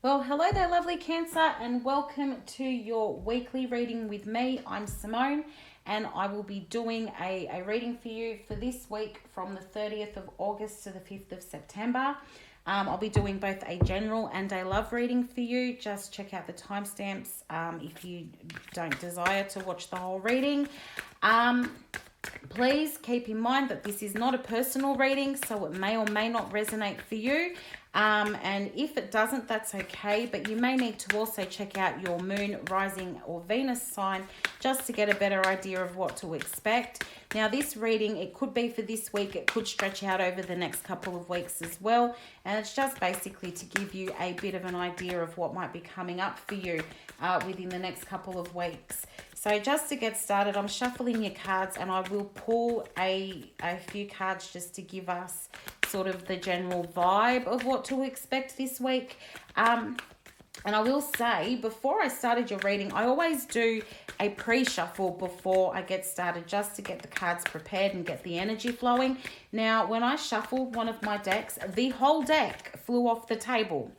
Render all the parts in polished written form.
Well, hello there, lovely Cancer, and welcome to your weekly reading with me. I'm Simone, and I will be doing a reading for you for this week from the 30th of August to the 5th of September. I'll be doing both a general and a love reading for you. Just check out the timestamps if you don't desire to watch the whole reading. Please keep in mind that this is not a personal reading, so it may or may not resonate for you. And if it doesn't, that's okay, but you may need to also check out your moon, rising, or Venus sign just to get a better idea of what to expect. Now, this reading, it could be for this week, it could stretch out over the next couple of weeks as well, and it's just basically to give you a bit of an idea of what might be coming up for you within the next couple of weeks. So just to get started, I'm shuffling your cards, and I will pull a few cards just to give us sort of the general vibe of what to expect this week. And I will say, before I started your reading, I always do a pre-shuffle before I get started, just to get the cards prepared and get the energy flowing. Now, when I shuffled one of my decks, the whole deck flew off the table,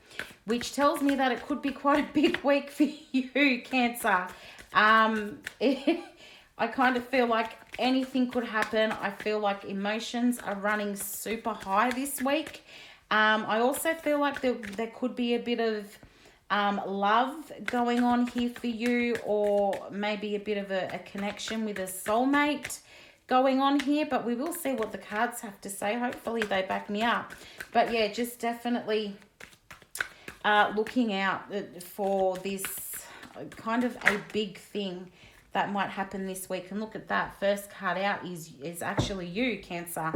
which tells me that it could be quite a big week for you, Cancer. I kind of feel like anything could happen. I feel like emotions are running super high this week. I also feel like there could be a bit of love going on here for you, or maybe a bit of a connection with a soulmate going on here, but we will see what the cards have to say. Hopefully they back me up. But yeah, just definitely looking out for this kind of a big thing that might happen this week. And look at that, first card out is actually you, Cancer,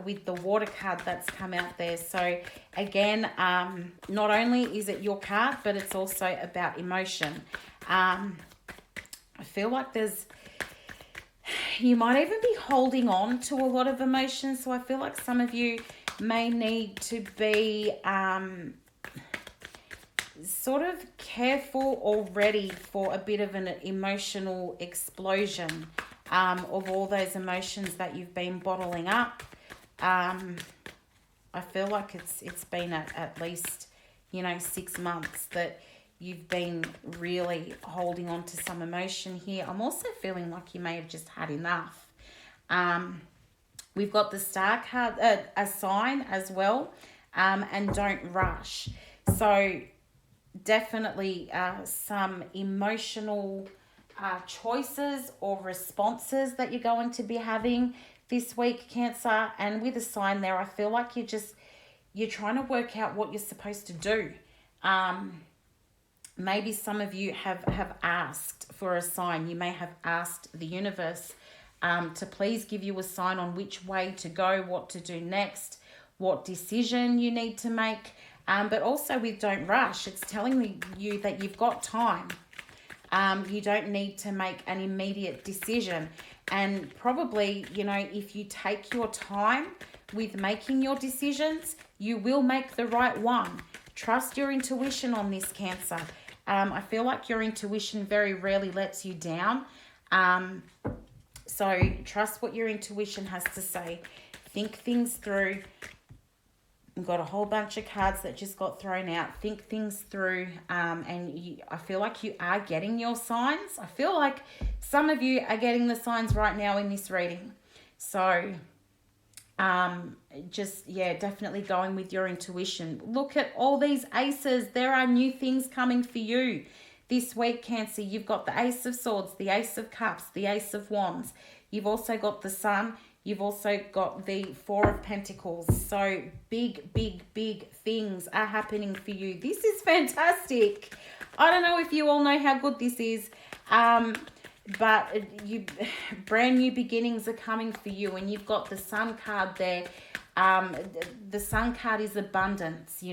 with the water card that's come out there. So again, not only is it your card, but it's also about emotion. I feel like you might even be holding on to a lot of emotions. So I feel like some of you may need to be sort of careful or ready for a bit of an emotional explosion of all those emotions that you've been bottling up. I feel like it's been at least 6 months that you've been really holding on to some emotion here. I'm also feeling like you may have just had enough. We've got the Star card, a sign as well, and don't rush. So definitely some emotional choices or responses that you're going to be having this week, Cancer. And with a sign there, I feel like you're trying to work out what you're supposed to do. Maybe some of you have asked for a sign. You may have asked the universe to please give you a sign on which way to go, what to do next, what decision you need to make. But also with don't rush, it's telling you that you've got time. You don't need to make an immediate decision. And probably, if you take your time with making your decisions, you will make the right one. Trust your intuition on this, Cancer. I feel like your intuition very rarely lets you down. So trust what your intuition has to say. Think things through. We've got a whole bunch of cards that just got thrown out. Think things through, and I feel like you are getting your signs. I feel like some of you are getting the signs right now in this reading. So definitely going with your intuition. Look at all these aces. There are new things coming for you this week, Cancer. You've got the Ace of Swords, the Ace of Cups, the Ace of Wands. You've also got the Sun. You've also got the Four of Pentacles. So big, big, big things are happening for you. This is fantastic. I don't know if you all know how good this is, but brand new beginnings are coming for you. And you've got the Sun card there. The Sun card is abundance.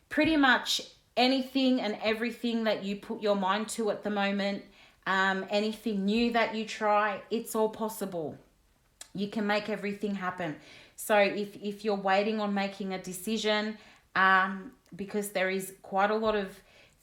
Pretty much anything and everything that you put your mind to at the moment, anything new that you try, it's all possible. You can make everything happen. So if you're waiting on making a decision, because there is quite a lot of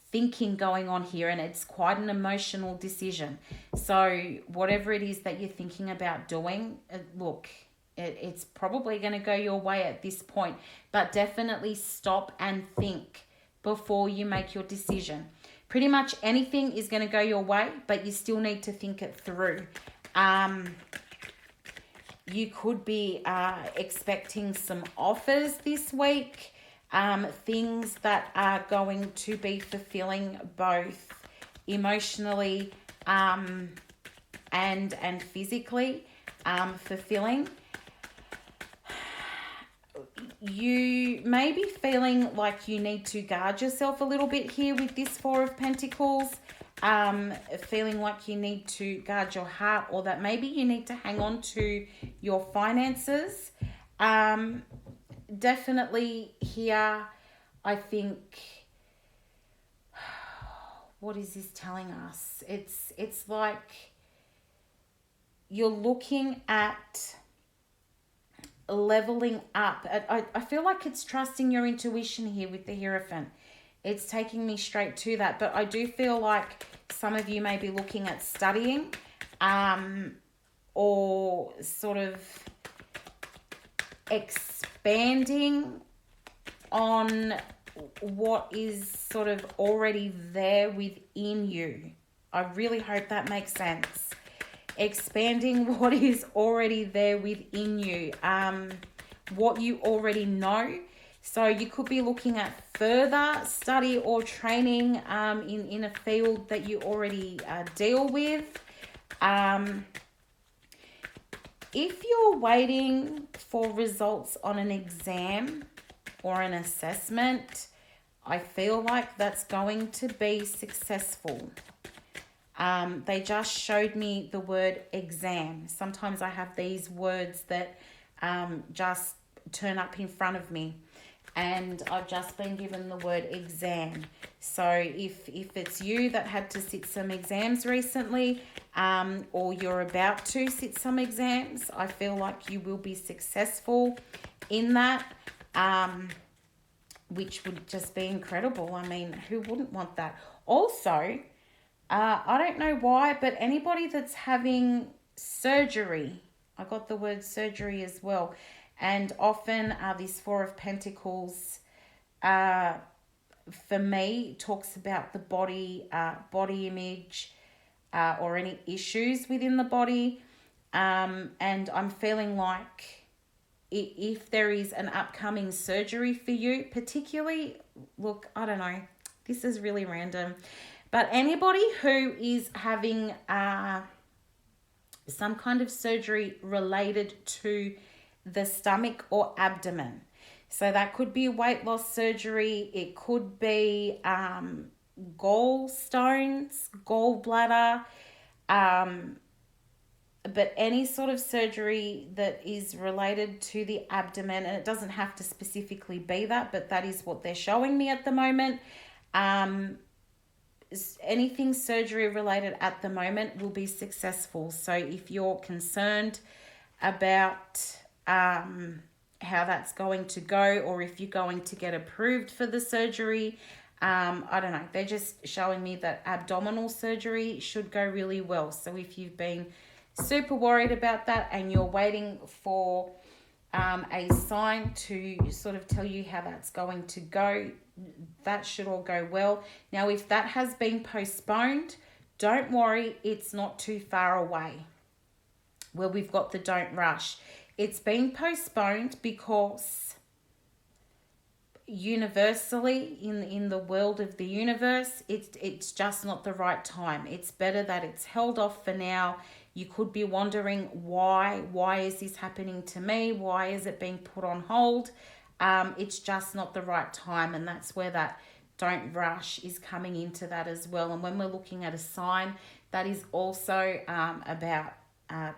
thinking going on here, and it's quite an emotional decision. So whatever it is that you're thinking about doing, look, it's probably going to go your way at this point, but definitely stop and think before you make your decision. Pretty much anything is going to go your way, but you still need to think it through. You could be expecting some offers this week, things that are going to be fulfilling both emotionally and physically fulfilling. You may be feeling like you need to guard yourself a little bit here with this Four of Pentacles. Feeling like you need to guard your heart, or that maybe you need to hang on to your finances. Definitely here, I think, what is this telling us? It's like you're looking at leveling up. I feel like it's trusting your intuition here with the Hierophant. It's taking me straight to that. But I do feel like some of you may be looking at studying or sort of expanding on what is sort of already there within you. I really hope that makes sense. Expanding what is already there within you, what you already know. So you could be looking at further study or training in a field that you already deal with. If you're waiting for results on an exam or an assessment, I feel like that's going to be successful. They just showed me the word exam. Sometimes I have these words that just turn up in front of me, and I've just been given the word exam. So if it's you that had to sit some exams recently, or you're about to sit some exams, I feel like you will be successful in that, which would just be incredible. I mean, who wouldn't want that? Also, I don't know why, but anybody that's having surgery, I got the word surgery as well. And often this Four of Pentacles, for me, talks about the body, body image, or any issues within the body. And I'm feeling like if there is an upcoming surgery for you, particularly, look, I don't know, this is really random. But anybody who is having some kind of surgery related to the stomach or abdomen. So that could be weight loss surgery. It could be gallstones, gallbladder. But any sort of surgery that is related to the abdomen, and it doesn't have to specifically be that, but that is what they're showing me at the moment. Anything surgery related at the moment will be successful. So if you're concerned about how that's going to go, or if you're going to get approved for the surgery, I don't know. They're just showing me that abdominal surgery should go really well. So if you've been super worried about that and you're waiting for a sign to sort of tell you how that's going to go, that should all go well. Now, if that has been postponed, don't worry, it's not too far away. Well, we've got the don't rush. It's been postponed because universally in the world of the universe, it's just not the right time. It's better that it's held off for now. You could be wondering why is this happening to me? Why is it being put on hold? It's just not the right time, and that's where that don't rush is coming into that as well. And when we're looking at a sign, that is also about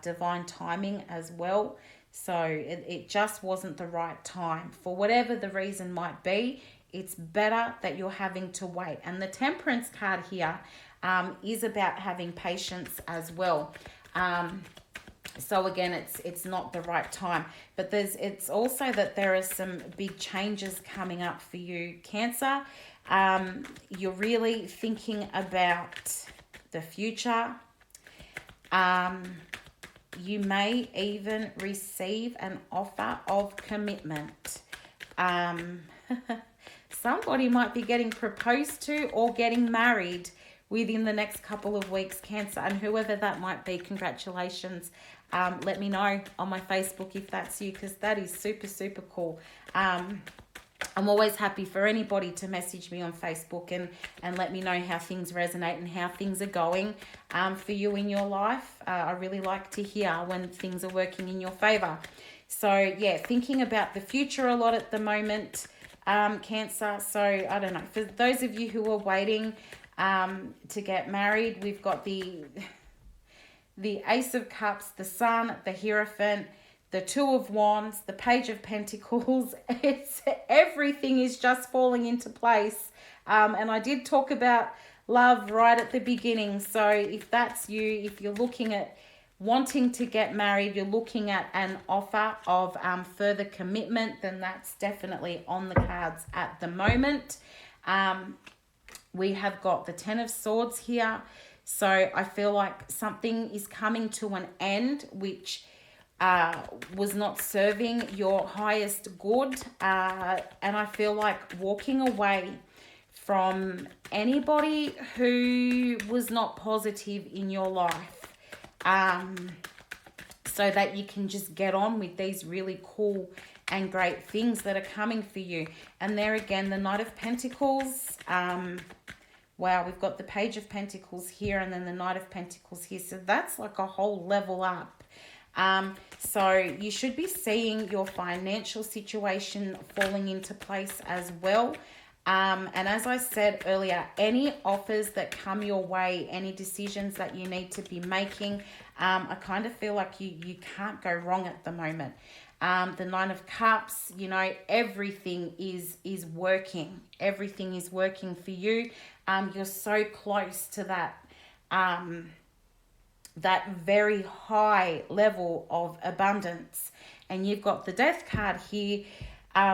divine timing as well. So it just wasn't the right time. For whatever the reason might be, it's better that you're having to wait. And the Temperance card here is about having patience as well. So again, it's not the right time, but it's also that there are some big changes coming up for you, Cancer. You're really thinking about the future. You may even receive an offer of commitment. somebody might be getting proposed to or getting married within the next couple of weeks, Cancer, and whoever that might be, congratulations. Let me know on my Facebook if that's you, because that is super, super cool. I'm always happy for anybody to message me on Facebook and let me know how things resonate and how things are going for you in your life. I really like to hear when things are working in your favor. So, yeah, thinking about the future a lot at the moment, Cancer. So, I don't know. For those of you who are waiting to get married, we've got the Ace of Cups, the Sun, the Hierophant, the Two of Wands, the Page of Pentacles. It's everything is just falling into place. And I did talk about love right at the beginning. So if that's you, if you're looking at wanting to get married, you're looking at an offer of further commitment, then that's definitely on the cards at the moment. We have got the Ten of Swords here. So I feel like something is coming to an end, which was not serving your highest good. And I feel like walking away from anybody who was not positive in your life, so that you can just get on with these really cool and great things that are coming for you. And there again, the Knight of Pentacles. Wow, we've got the Page of Pentacles here and then the Knight of Pentacles here. So that's like a whole level up. So you should be seeing your financial situation falling into place as well. And as I said earlier, any offers that come your way, any decisions that you need to be making, I kind of feel like you can't go wrong at the moment. The Nine of Cups, you know, everything is working. Everything is working for you. You're so close to that very high level of abundance. And you've got the Death card here,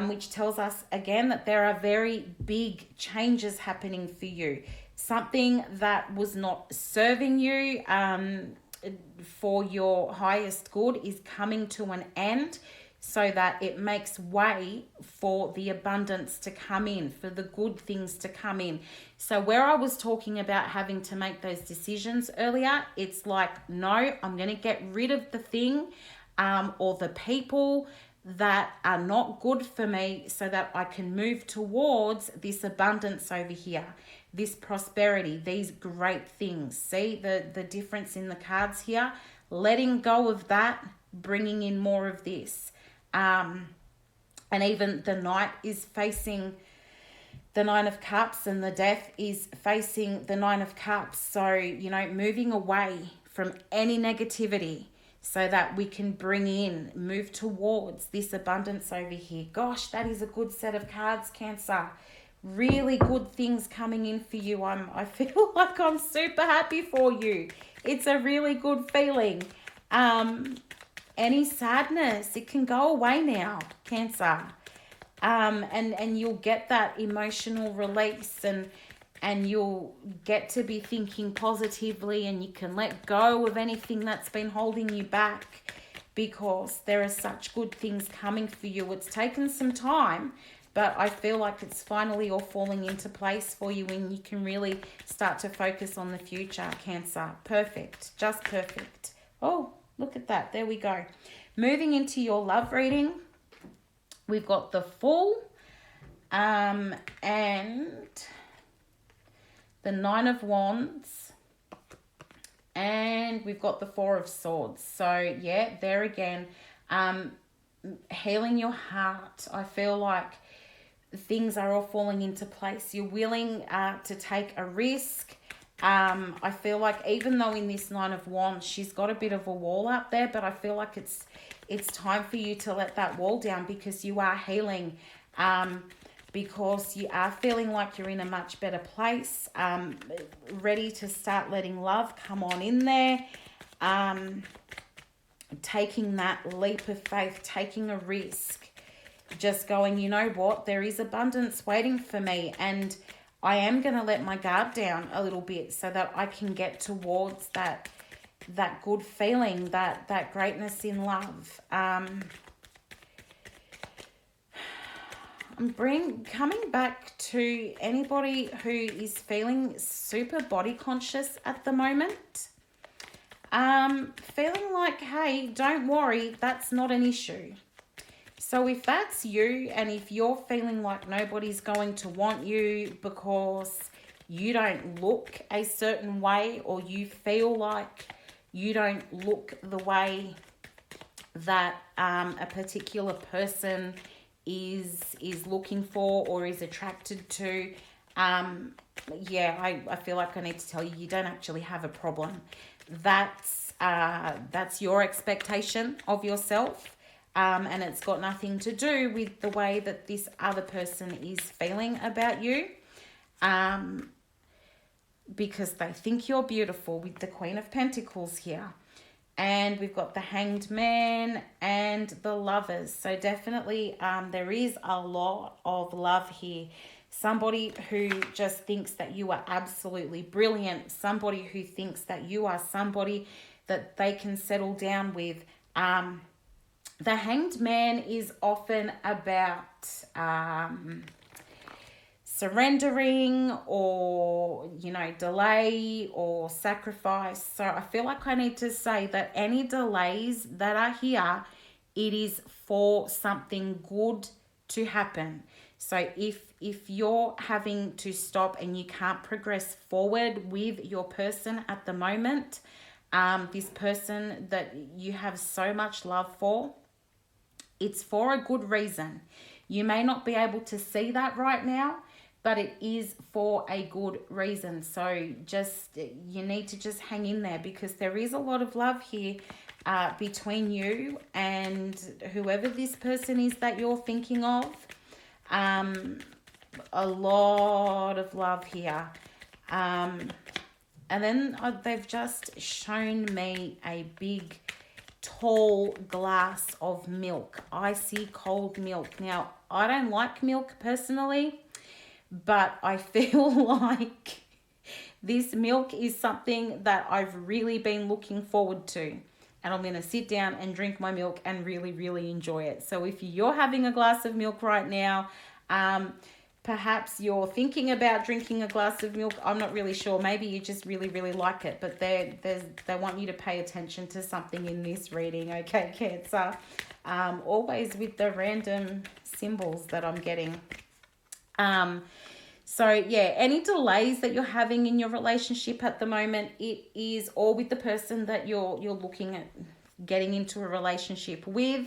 which tells us again that there are very big changes happening for you. Something that was not serving you for your highest good is coming to an end, so that it makes way for the abundance to come in, for the good things to come in. So where I was talking about having to make those decisions earlier, it's like, no, I'm going to get rid of the thing or the people that are not good for me, so that I can move towards this abundance over here, this prosperity, these great things. See the difference in the cards here? Letting go of that, bringing in more of this. And even the Knight is facing the Nine of Cups and the Death is facing the Nine of Cups. So, you know, moving away from any negativity so that we can move towards this abundance over here. Gosh, that is a good set of cards, Cancer. Really good things coming in for you. I feel like I'm super happy for you. It's a really good feeling. Any sadness, it can go away now, Cancer. And you'll get that emotional release and you'll get to be thinking positively, and you can let go of anything that's been holding you back, because there are such good things coming for you. It's taken some time, but I feel like it's finally all falling into place for you, and you can really start to focus on the future, Cancer. Perfect. Just perfect. Oh, look at that. There we go. Moving into your love reading, we've got the Fool and the Nine of Wands, and we've got the Four of Swords. So, yeah, there again, healing your heart. I feel like things are all falling into place. You're willing to take a risk. I feel like even though in this Nine of Wands, she's got a bit of a wall up there, but I feel like it's time for you to let that wall down, because you are healing, because you are feeling like you're in a much better place, ready to start letting love come on in there, taking that leap of faith, taking a risk, just going, you know what, there is abundance waiting for me, and I am going to let my guard down a little bit so that I can get towards that good feeling, that greatness in love. Coming back to anybody who is feeling super body conscious at the moment. Feeling like, hey, don't worry, that's not an issue. So if that's you, and if you're feeling like nobody's going to want you because you don't look a certain way, or you feel like you don't look the way that a particular person is looking for or is attracted to, yeah, I feel like I need to tell you, you don't actually have a problem. That's your expectation of yourself, and it's got nothing to do with the way that this other person is feeling about you, because they think you're beautiful, with the Queen of Pentacles here. And we've got the Hanged Man and the Lovers. So definitely there is a lot of love here. Somebody who just thinks that you are absolutely brilliant. Somebody who thinks that you are somebody that they can settle down with. The Hanged Man is often about surrendering, or, you know, delay or sacrifice. So I feel like I need to say that any delays that are here, it is for something good to happen. So if you're having to stop and you can't progress forward with your person at the moment, this person that you have so much love for, it's for a good reason. You may not be able to see that right now, but it is for a good reason. So just, you need to just hang in there, because there is a lot of love here between you and whoever this person is that you're thinking of. A lot of love here. And then they've just shown me a big, tall glass of milk, icy cold milk. Now, I don't like milk personally, but I feel like this milk is something that I've really been looking forward to. And I'm going to sit down and drink my milk and really, really enjoy it. So if you're having a glass of milk right now, perhaps you're thinking about drinking a glass of milk. I'm not really sure. Maybe you just really, really like it. But they want you to pay attention to something in this reading. Okay, Cancer. Always with the random symbols that I'm getting. So yeah, any delays that you're having in your relationship at the moment, it is all with the person that you're looking at getting into a relationship with.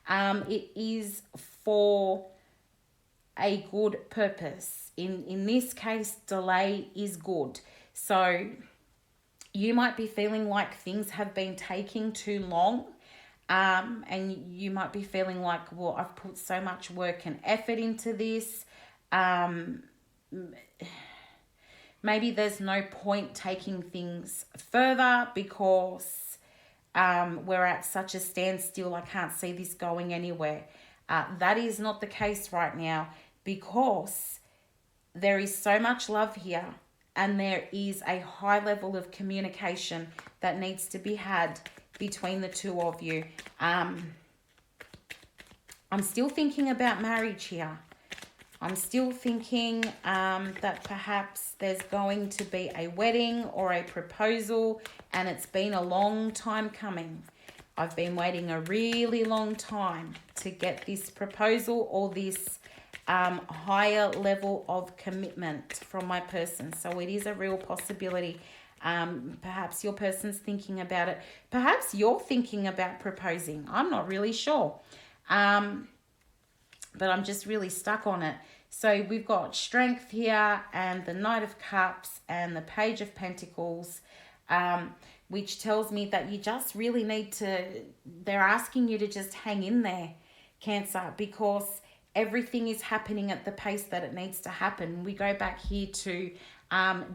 It is for a good purpose. In this case, delay is good. So you might be feeling like things have been taking too long. And you might be feeling like, well, I've put so much work and effort into this. Maybe there's no point taking things further because we're at such a standstill. I can't see this going anywhere. That is not the case right now, because there is so much love here, and there is a high level of communication that needs to be had between the two of you. I'm still thinking about marriage here. I'm still thinking that perhaps there's going to be a wedding or a proposal, and it's been a long time coming. I've been waiting a really long time to get this proposal or this higher level of commitment from my person. So it is a real possibility. Perhaps your person's thinking about it. Perhaps you're thinking about proposing. I'm not really sure. But I'm just really stuck on it. So we've got Strength here, and the Knight of Cups, and the Page of Pentacles, which tells me that you just really need to, they're asking you to just hang in there, Cancer, because everything is happening at the pace that it needs to happen. We go back here to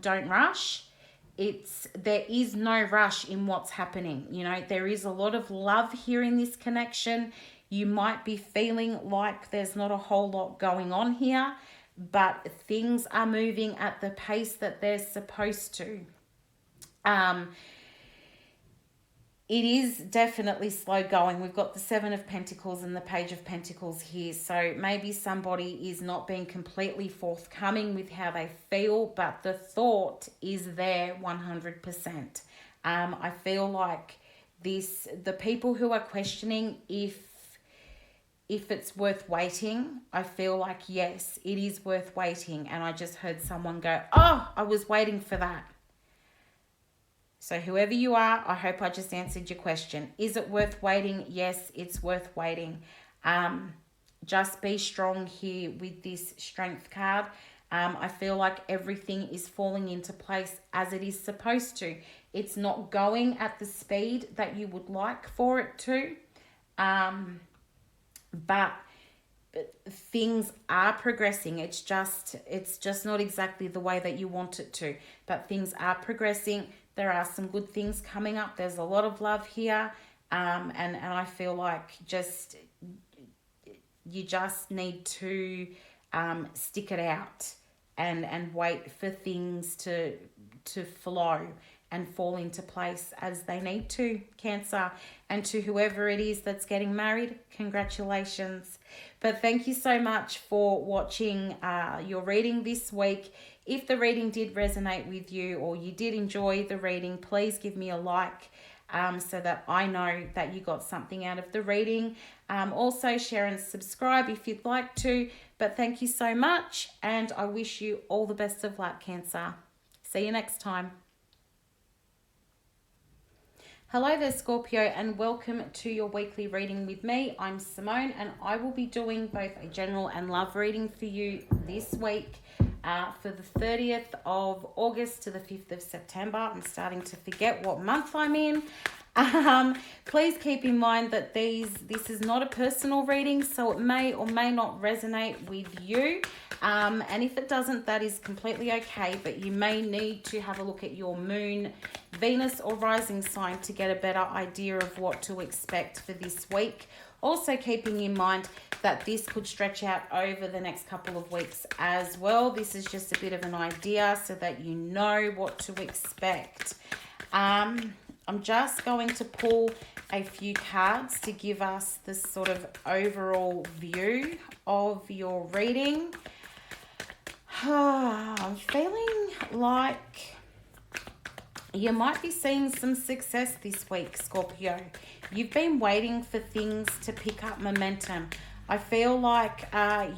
don't rush. There is no rush in what's happening. You know, there is a lot of love here in this connection. You might be feeling like there's not a whole lot going on here, but things are moving at the pace that they're supposed to. it is definitely slow going. We've got the Seven of Pentacles and the Page of Pentacles here. So maybe somebody is not being completely forthcoming with how they feel, but the thought is there 100%. I feel like the people who are questioning if it's worth waiting, I feel like, yes, it is worth waiting. And I just heard someone go, oh, I was waiting for that. So whoever you are, I hope I just answered your question. Is it worth waiting? Yes, it's worth waiting. Just be strong here with this Strength card. I feel like everything is falling into place as it is supposed to. It's not going at the speed that you would like for it to. But things are progressing. It's just not exactly the way that you want it to. But things are progressing. There are some good things coming up. There's a lot of love here. And I feel like you just need to stick it out and wait for things to flow and fall into place as they need to, Cancer. And to whoever it is that's getting married, congratulations. But thank you so much for watching your reading this week. If the reading did resonate with you or you did enjoy the reading, please give me a like so that I know that you got something out of the reading. Also share and subscribe if you'd like to. But thank you so much, and I wish you all the best of luck, Cancer. See you next time. Hello there, Scorpio, and welcome to your weekly reading with me. I'm Simone, and I will be doing both a general and love reading for you this week for the 30th of August to the 5th of September. I'm starting to forget what month I'm in. Please keep in mind that this is not a personal reading, so it may or may not resonate with you. And if it doesn't, that is completely okay, but you may need to have a look at your moon, Venus or rising sign to get a better idea of what to expect for this week. Also keeping in mind that this could stretch out over the next couple of weeks as well. This is just a bit of an idea so that you know what to expect. I'm just going to pull a few cards to give us the sort of overall view of your reading. I'm feeling like you might be seeing some success this week, Scorpio. You've been waiting for things to pick up momentum. I feel like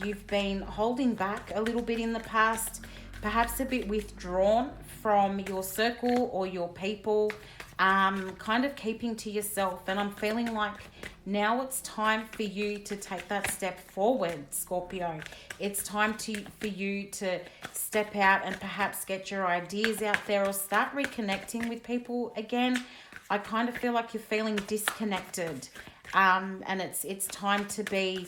you've been holding back a little bit in the past, perhaps a bit withdrawn from your circle or your people, kind of keeping to yourself. And I'm feeling like now it's time for you to take that step forward, Scorpio. It's time for you to step out and perhaps get your ideas out there or start reconnecting with people again. I kind of feel like you're feeling disconnected, and it's time to be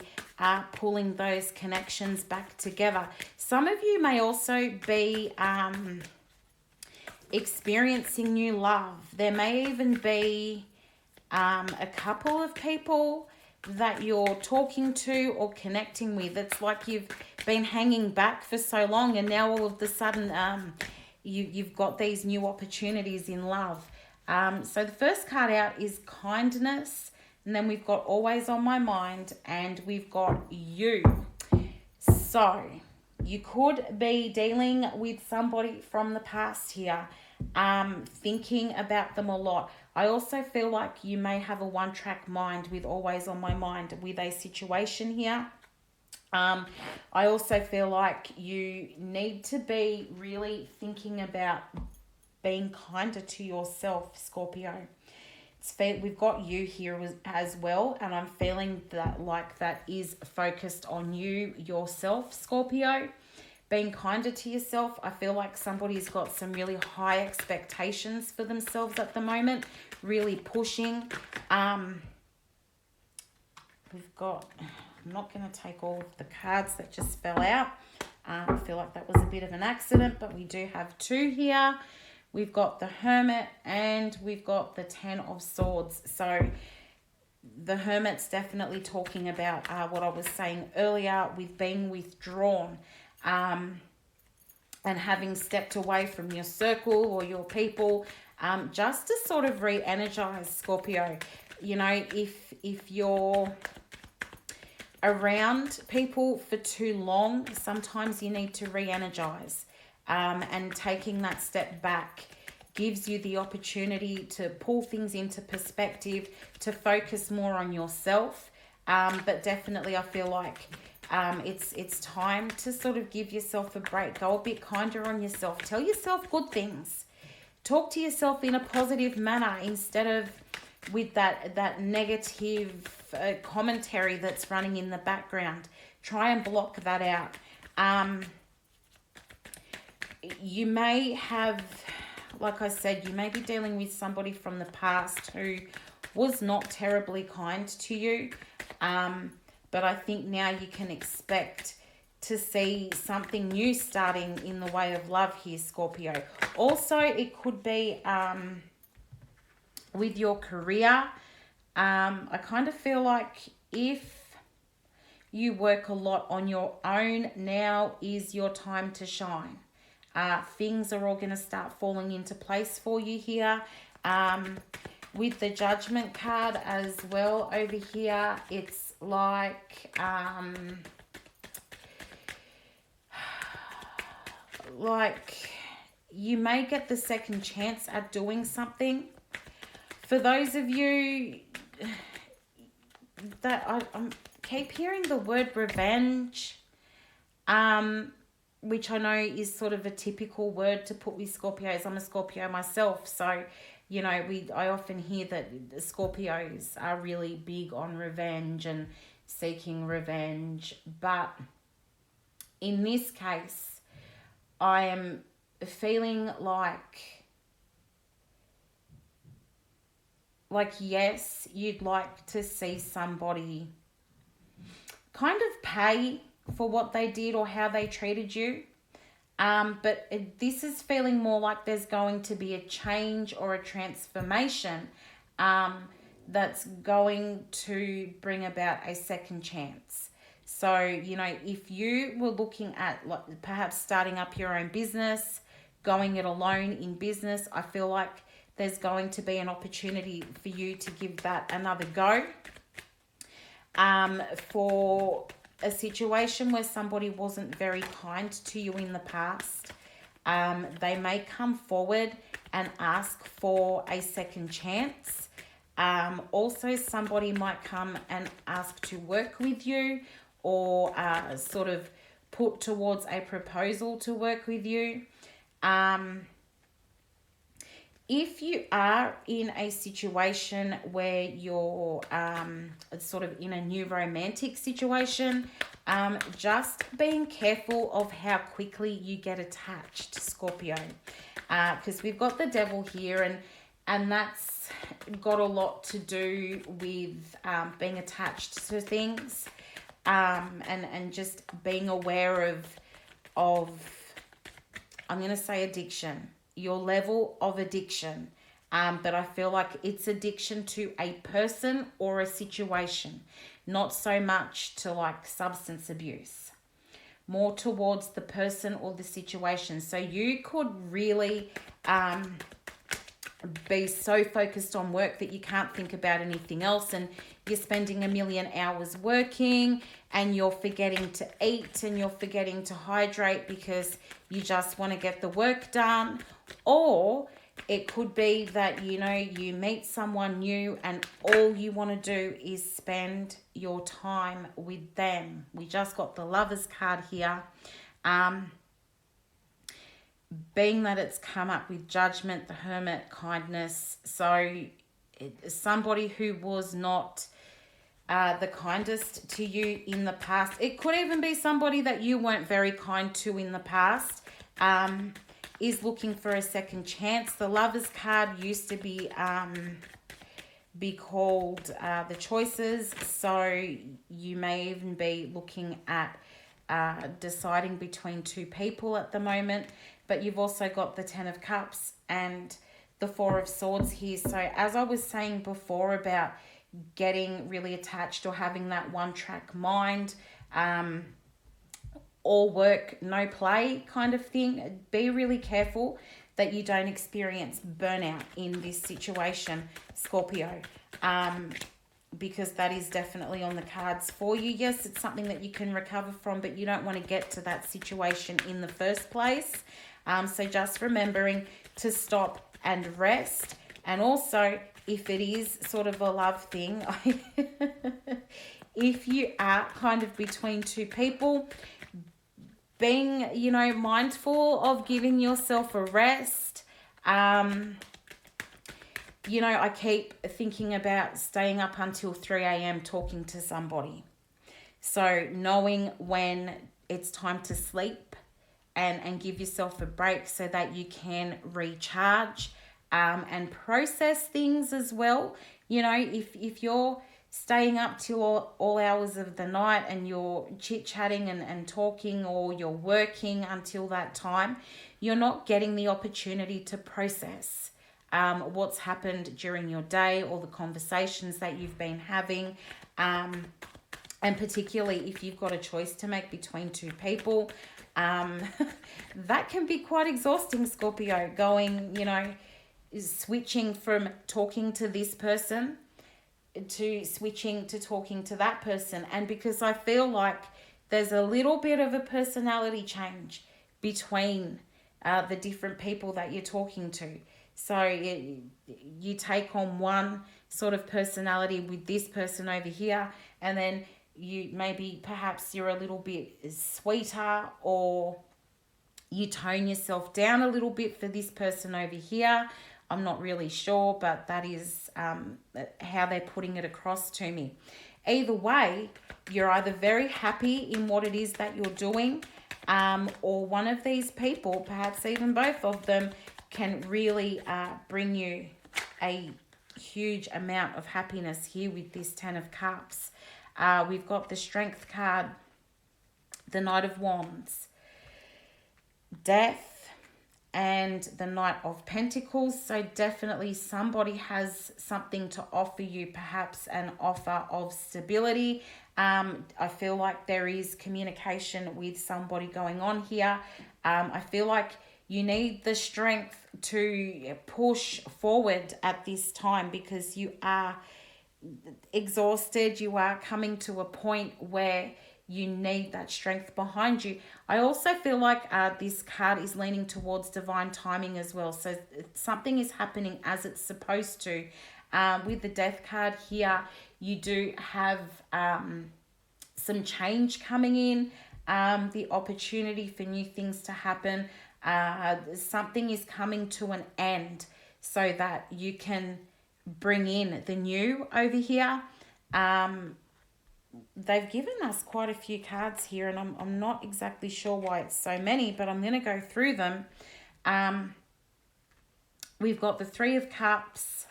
pulling those connections back together. Some of you may also be experiencing new love. There may even be a couple of people that you're talking to or connecting with. It's like you've been hanging back for so long, and now all of a sudden you've got these new opportunities in love. So the first card out is kindness, and then we've got always on my mind, and we've got you. So you could be dealing with somebody from the past here, thinking about them a lot. I also feel like you may have a one-track mind with always on my mind with a situation here. I also feel like you need to be really thinking about being kinder to yourself, Scorpio. We've got you here as well, and I'm feeling that is focused on you yourself, Scorpio. Being kinder to yourself. I feel like somebody's got some really high expectations for themselves at the moment, really pushing. I'm not going to take all of the cards that just fell out. I feel like that was a bit of an accident, but we do have two here. We've got the Hermit and we've got the Ten of Swords. So the Hermit's definitely talking about what I was saying earlier with being withdrawn. and having stepped away from your circle or your people, just to sort of re-energize, Scorpio. You know, if you're around people for too long, sometimes you need to re-energize, and taking that step back gives you the opportunity to pull things into perspective, to focus more on yourself. But definitely I feel like it's time to sort of give yourself a break. Go a bit kinder on yourself. Tell yourself good things. Talk to yourself in a positive manner instead of with that negative commentary that's running in the background. Try and block that out. You may have, like I said, you may be dealing with somebody from the past who was not terribly kind to you. But I think now you can expect to see something new starting in the way of love here, Scorpio. Also, it could be with your career. I kind of feel like if you work a lot on your own, now is your time to shine. Things are all going to start falling into place for you here. With the Judgment card as well over here, it's like you may get the second chance at doing something. For those of you that I keep hearing the word revenge, which I know is sort of a typical word to put with Scorpios. I'm a Scorpio myself, so you know, I often hear that the Scorpios are really big on revenge and seeking revenge. But in this case, I am feeling like yes, you'd like to see somebody kind of pay for what they did or how they treated you. But this is feeling more like there's going to be a change or a transformation that's going to bring about a second chance. So, you know, if you were looking at perhaps starting up your own business, going it alone in business, I feel like there's going to be an opportunity for you to give that another go. For a situation where somebody wasn't very kind to you in the past, they may come forward and ask for a second chance. Also, somebody might come and ask to work with you or sort of put towards a proposal to work with you. If you are in a situation where you're sort of in a new romantic situation, just being careful of how quickly you get attached, Scorpio. Because we've got the Devil here, and that's got a lot to do with being attached to things, and just being aware of I'm going to say addiction. Your level of addiction, but I feel like it's addiction to a person or a situation, not so much to like substance abuse, more towards the person or the situation. So you could really be so focused on work that you can't think about anything else, and you're spending 1,000,000 hours working and you're forgetting to eat and you're forgetting to hydrate because you just want to get the work done. Or it could be that, you know, you meet someone new and all you want to do is spend your time with them. We just got the Lovers card here. Being that it's come up with Judgment, the Hermit, kindness. So somebody who was not the kindest to you in the past. It could even be somebody that you weren't very kind to in the past, is looking for a second chance. The Lovers card used to be called the Choices. So you may even be looking at deciding between two people at the moment. But you've also got the Ten of Cups and the Four of Swords here. So as I was saying before about getting really attached or having that one-track mind, all work, no play kind of thing. Be really careful that you don't experience burnout in this situation, Scorpio, because that is definitely on the cards for you. Yes, it's something that you can recover from, but you don't want to get to that situation in the first place. So just remembering to stop and rest. And also, if it is sort of a love thing, if you are kind of between two people, being, you know, mindful of giving yourself a rest. You know, I keep thinking about staying up until 3 a.m. talking to somebody. So knowing when it's time to sleep and give yourself a break so that you can recharge and process things as well. You know, if you're staying up till all hours of the night and you're chit-chatting and talking, or you're working until that time, you're not getting the opportunity to process what's happened during your day, or the conversations that you've been having. And particularly if you've got a choice to make between two people, that can be quite exhausting, Scorpio, going, you know, switching from talking to this person to switching to talking to that person. And because I feel like there's a little bit of a personality change between the different people that you're talking to. So you take on one sort of personality with this person over here, and then you maybe perhaps you're a little bit sweeter, or you tone yourself down a little bit for this person over here. I'm not really sure, but that is how they're putting it across to me. Either way, you're either very happy in what it is that you're doing, or one of these people, perhaps even both of them, can really bring you a huge amount of happiness here with this 10 of Cups. We've got the Strength card, the Knight of Wands, Death, and the Knight of Pentacles. So definitely somebody has something to offer you, perhaps an offer of stability. I feel like there is communication with somebody going on here. I feel like you need the strength to push forward at this time, because you are exhausted. You are coming to a point where you need that strength behind you. I also feel like this card is leaning towards divine timing as well. So something is happening as it's supposed to. With the Death card here, you do have some change coming in, the opportunity for new things to happen. Something is coming to an end so that you can bring in the new over here. They've given us quite a few cards here, and I'm not exactly sure why it's so many, but I'm going to go through them. We've got the 3 of Cups,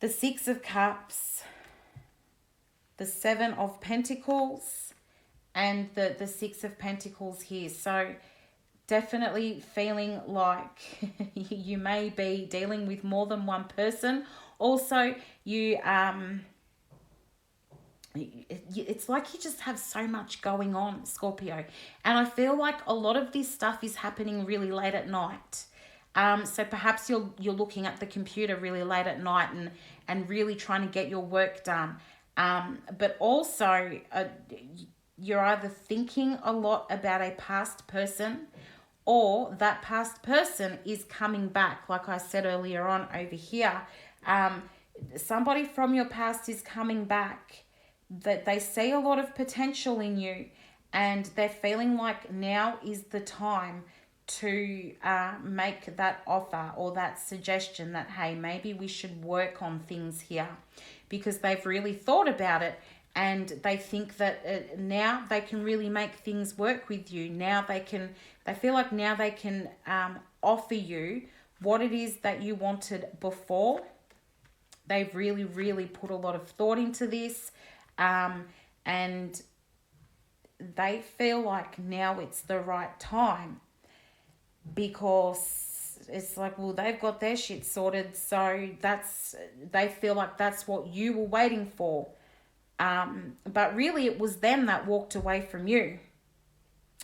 the 6 of Cups, the 7 of Pentacles, and the 6 of Pentacles here. So definitely feeling like you may be dealing with more than one person. Also, it's like you just have so much going on, Scorpio. And I feel like a lot of this stuff is happening really late at night. So perhaps you're looking at the computer really late at night and really trying to get your work done. But also you're either thinking a lot about a past person, or that past person is coming back. Like I said earlier on over here, somebody from your past is coming back, that they see a lot of potential in you, and they're feeling like now is the time to make that offer or that suggestion that, hey, maybe we should work on things here, because they've really thought about it, and they think that now they can really make things work with you. Now they feel like now they can offer you what it is that you wanted before. They've really, really put a lot of thought into this. And they feel like now it's the right time, because it's like, well, they've got their shit sorted, so they feel like that's what you were waiting for. But really it was them that walked away from you.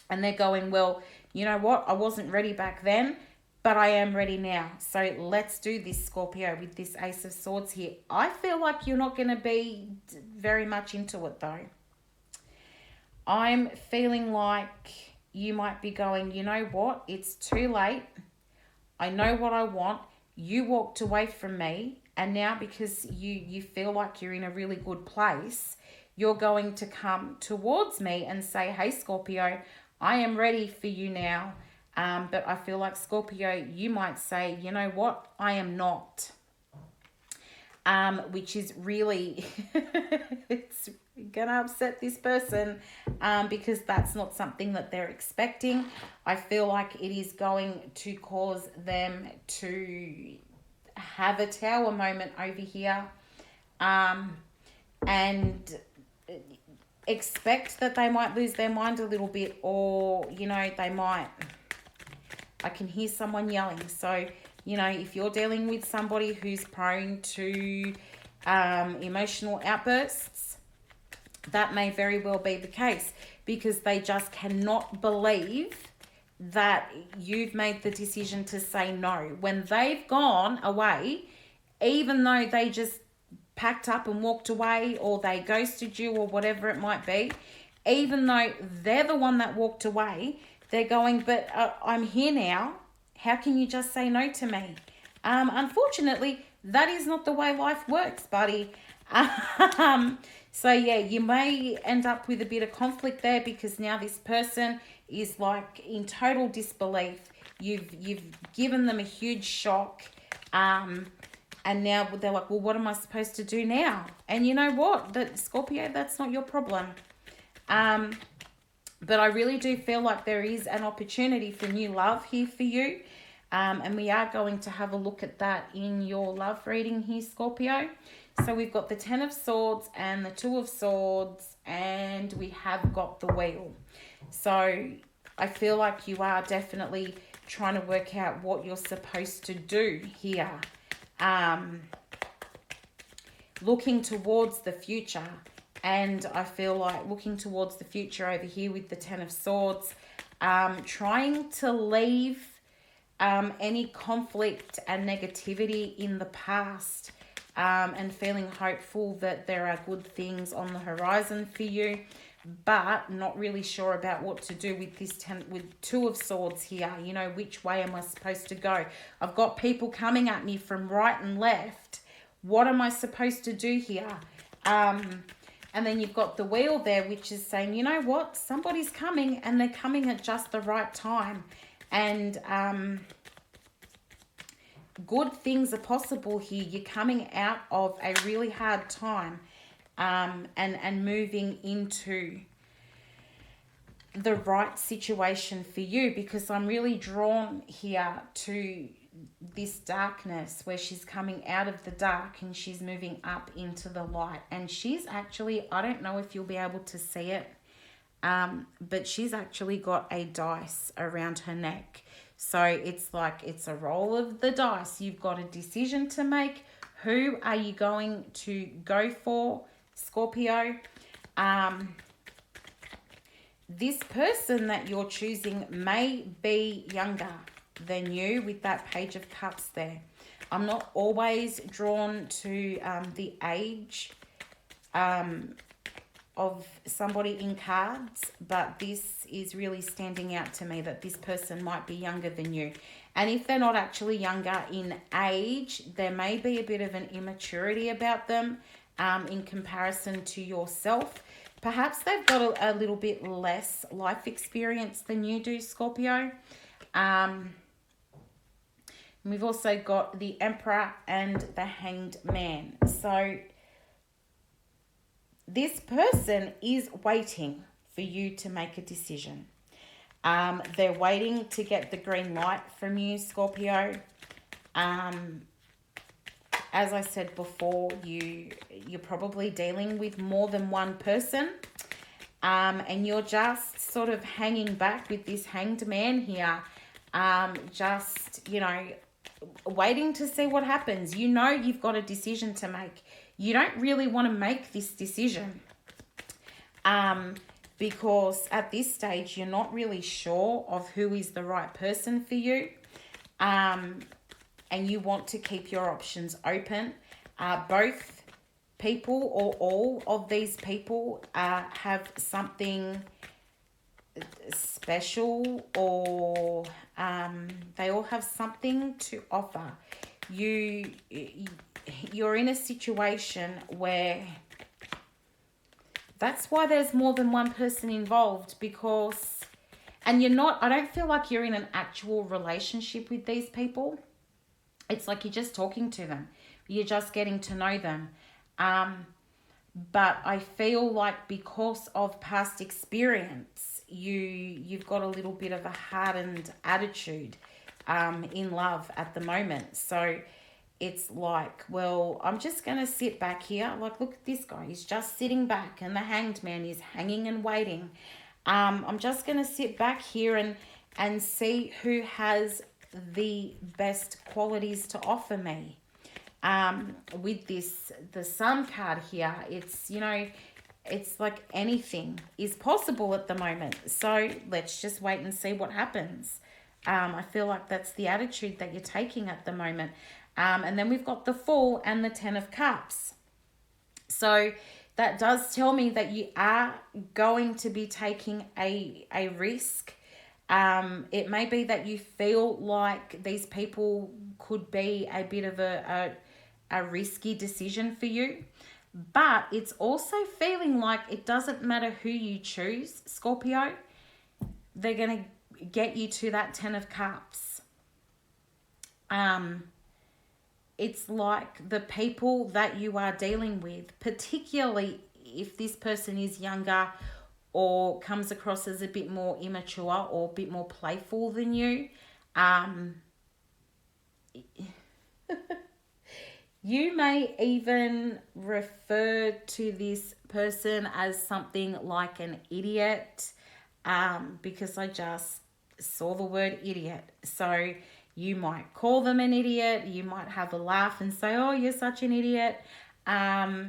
And they're going, well, you know what? I wasn't ready back then, but I am ready now. So let's do this, Scorpio, with this Ace of Swords here. I feel like you're not going to be very much into it, though. I'm feeling like you might be going, you know what? It's too late. I know what I want. You walked away from me. And now because you feel like you're in a really good place, you're going to come towards me and say, hey, Scorpio, I am ready for you now. But I feel like, Scorpio, you might say, you know what? I am not. Which is really, it's going to upset this person because that's not something that they're expecting. I feel like it is going to cause them to have a tower moment over here and expect that they might lose their mind a little bit, or, you know, they might, I can hear someone yelling. So, you know, if you're dealing with somebody who's prone to emotional outbursts, that may very well be the case, because they just cannot believe that you've made the decision to say no. When they've gone away, even though they just packed up and walked away, or they ghosted you, or whatever it might be, even though they're the one that walked away, they're going, but I'm here now. How can you just say no to me? Unfortunately, that is not the way life works, buddy. So yeah, you may end up with a bit of conflict there, because now this person is like in total disbelief. You've given them a huge shock. And now they're like, well, what am I supposed to do now? And you know what? That Scorpio, that's not your problem. But I really do feel like there is an opportunity for new love here for you. And we are going to have a look at that in your love reading here, Scorpio. So we've got the 10 of Swords and the 2 of Swords, and we have got the Wheel. So I feel like you are definitely trying to work out what you're supposed to do here. Looking towards the future. And I feel like looking towards the future over here with the 10 of Swords, trying to leave any conflict and negativity in the past, and feeling hopeful that there are good things on the horizon for you, but not really sure about what to do with this 2 of Swords here. You know, which way am I supposed to go? I've got people coming at me from right and left. What am I supposed to do here? And then you've got the Wheel there, which is saying, you know what? Somebody's coming, and they're coming at just the right time. And good things are possible here. You're coming out of a really hard time, and moving into the right situation for you, because I'm really drawn here to this darkness where she's coming out of the dark and she's moving up into the light. And she's actually, I don't know if you'll be able to see it, but she's actually got a dice around her neck. So it's like it's a roll of the dice. You've got a decision to make. Who are you going to go for, Scorpio? This person that you're choosing may be younger than you with that Page of Cups there. I'm not always drawn to the age of somebody in cards, but this is really standing out to me, that this person might be younger than you. And if they're not actually younger in age, there may be a bit of an immaturity about them in comparison to yourself. Perhaps they've got a little bit less life experience than you do, Scorpio. We've also got the Emperor and the Hanged Man. So this person is waiting for you to make a decision. They're waiting to get the green light from you, Scorpio. As I said before, you're probably dealing with more than one person. And you're just sort of hanging back with this Hanged Man here. Just, you know, waiting to see what happens. You know you've got a decision to make. You don't really want to make this decision. because at this stage, you're not really sure of who is the right person for you. And you want to keep your options open. Both people or all of these people have something special, or they all have something to offer. You're in a situation where that's why there's more than one person involved, because, and I don't feel like you're in an actual relationship with these people. It's like you're just talking to them. You're just getting to know them. But I feel like because of past experience, you've got a little bit of a hardened attitude in love at the moment. So it's like, well, I'm just going to sit back here. Like, look at this guy. He's just sitting back, and the Hanged Man is hanging and waiting. I'm just going to sit back here and see who has the best qualities to offer me. With the Sun card here, it's, it's like anything is possible at the moment. So let's just wait and see what happens. I feel like that's the attitude that you're taking at the moment. And then we've got the Fool and the Ten of Cups. So that does tell me that you are going to be taking a risk. It may be that you feel like these people could be a bit of a risky decision for you. But it's also feeling like it doesn't matter who you choose, Scorpio. They're going to get you to that Ten of Cups. It's like the people that you are dealing with, particularly if this person is younger or comes across as a bit more immature or a bit more playful than you, you may even refer to this person as something like an idiot, because I just saw the word idiot. So you might call them an idiot. You might have a laugh and say, oh, you're such an idiot. I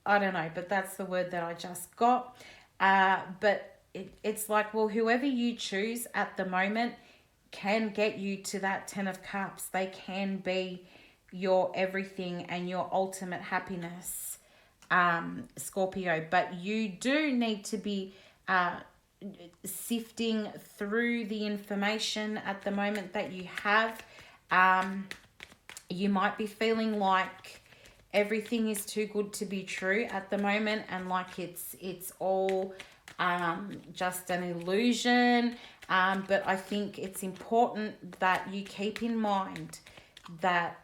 don't know, but that's the word that I just got. But it's like, well, whoever you choose at the moment can get you to that Ten of Cups. They can be your everything and your ultimate happiness, Scorpio. But you do need to be sifting through the information at the moment that you have. You might be feeling like everything is too good to be true at the moment, and like it's all just an illusion. But I think it's important that you keep in mind that,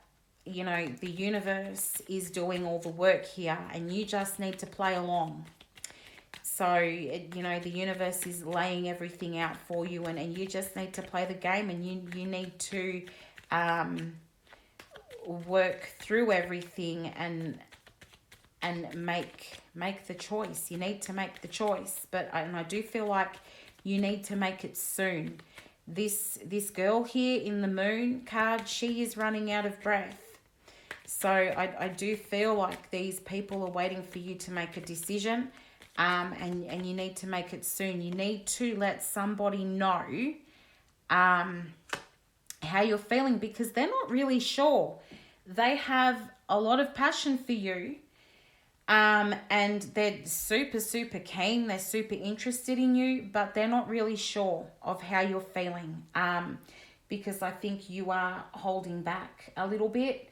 the universe is doing all the work here, and you just need to play along. So, the universe is laying everything out for you, and you just need to play the game, and you need to work through everything and make the choice. You need to make the choice, and I do feel like you need to make it soon. This girl here in the Moon card, she is running out of breath. So I do feel like these people are waiting for you to make a decision. And you need to make it soon. You need to let somebody know how you're feeling, because they're not really sure. They have a lot of passion for you, and they're super, super keen. They're super interested in you, but they're not really sure of how you're feeling, because I think you are holding back a little bit.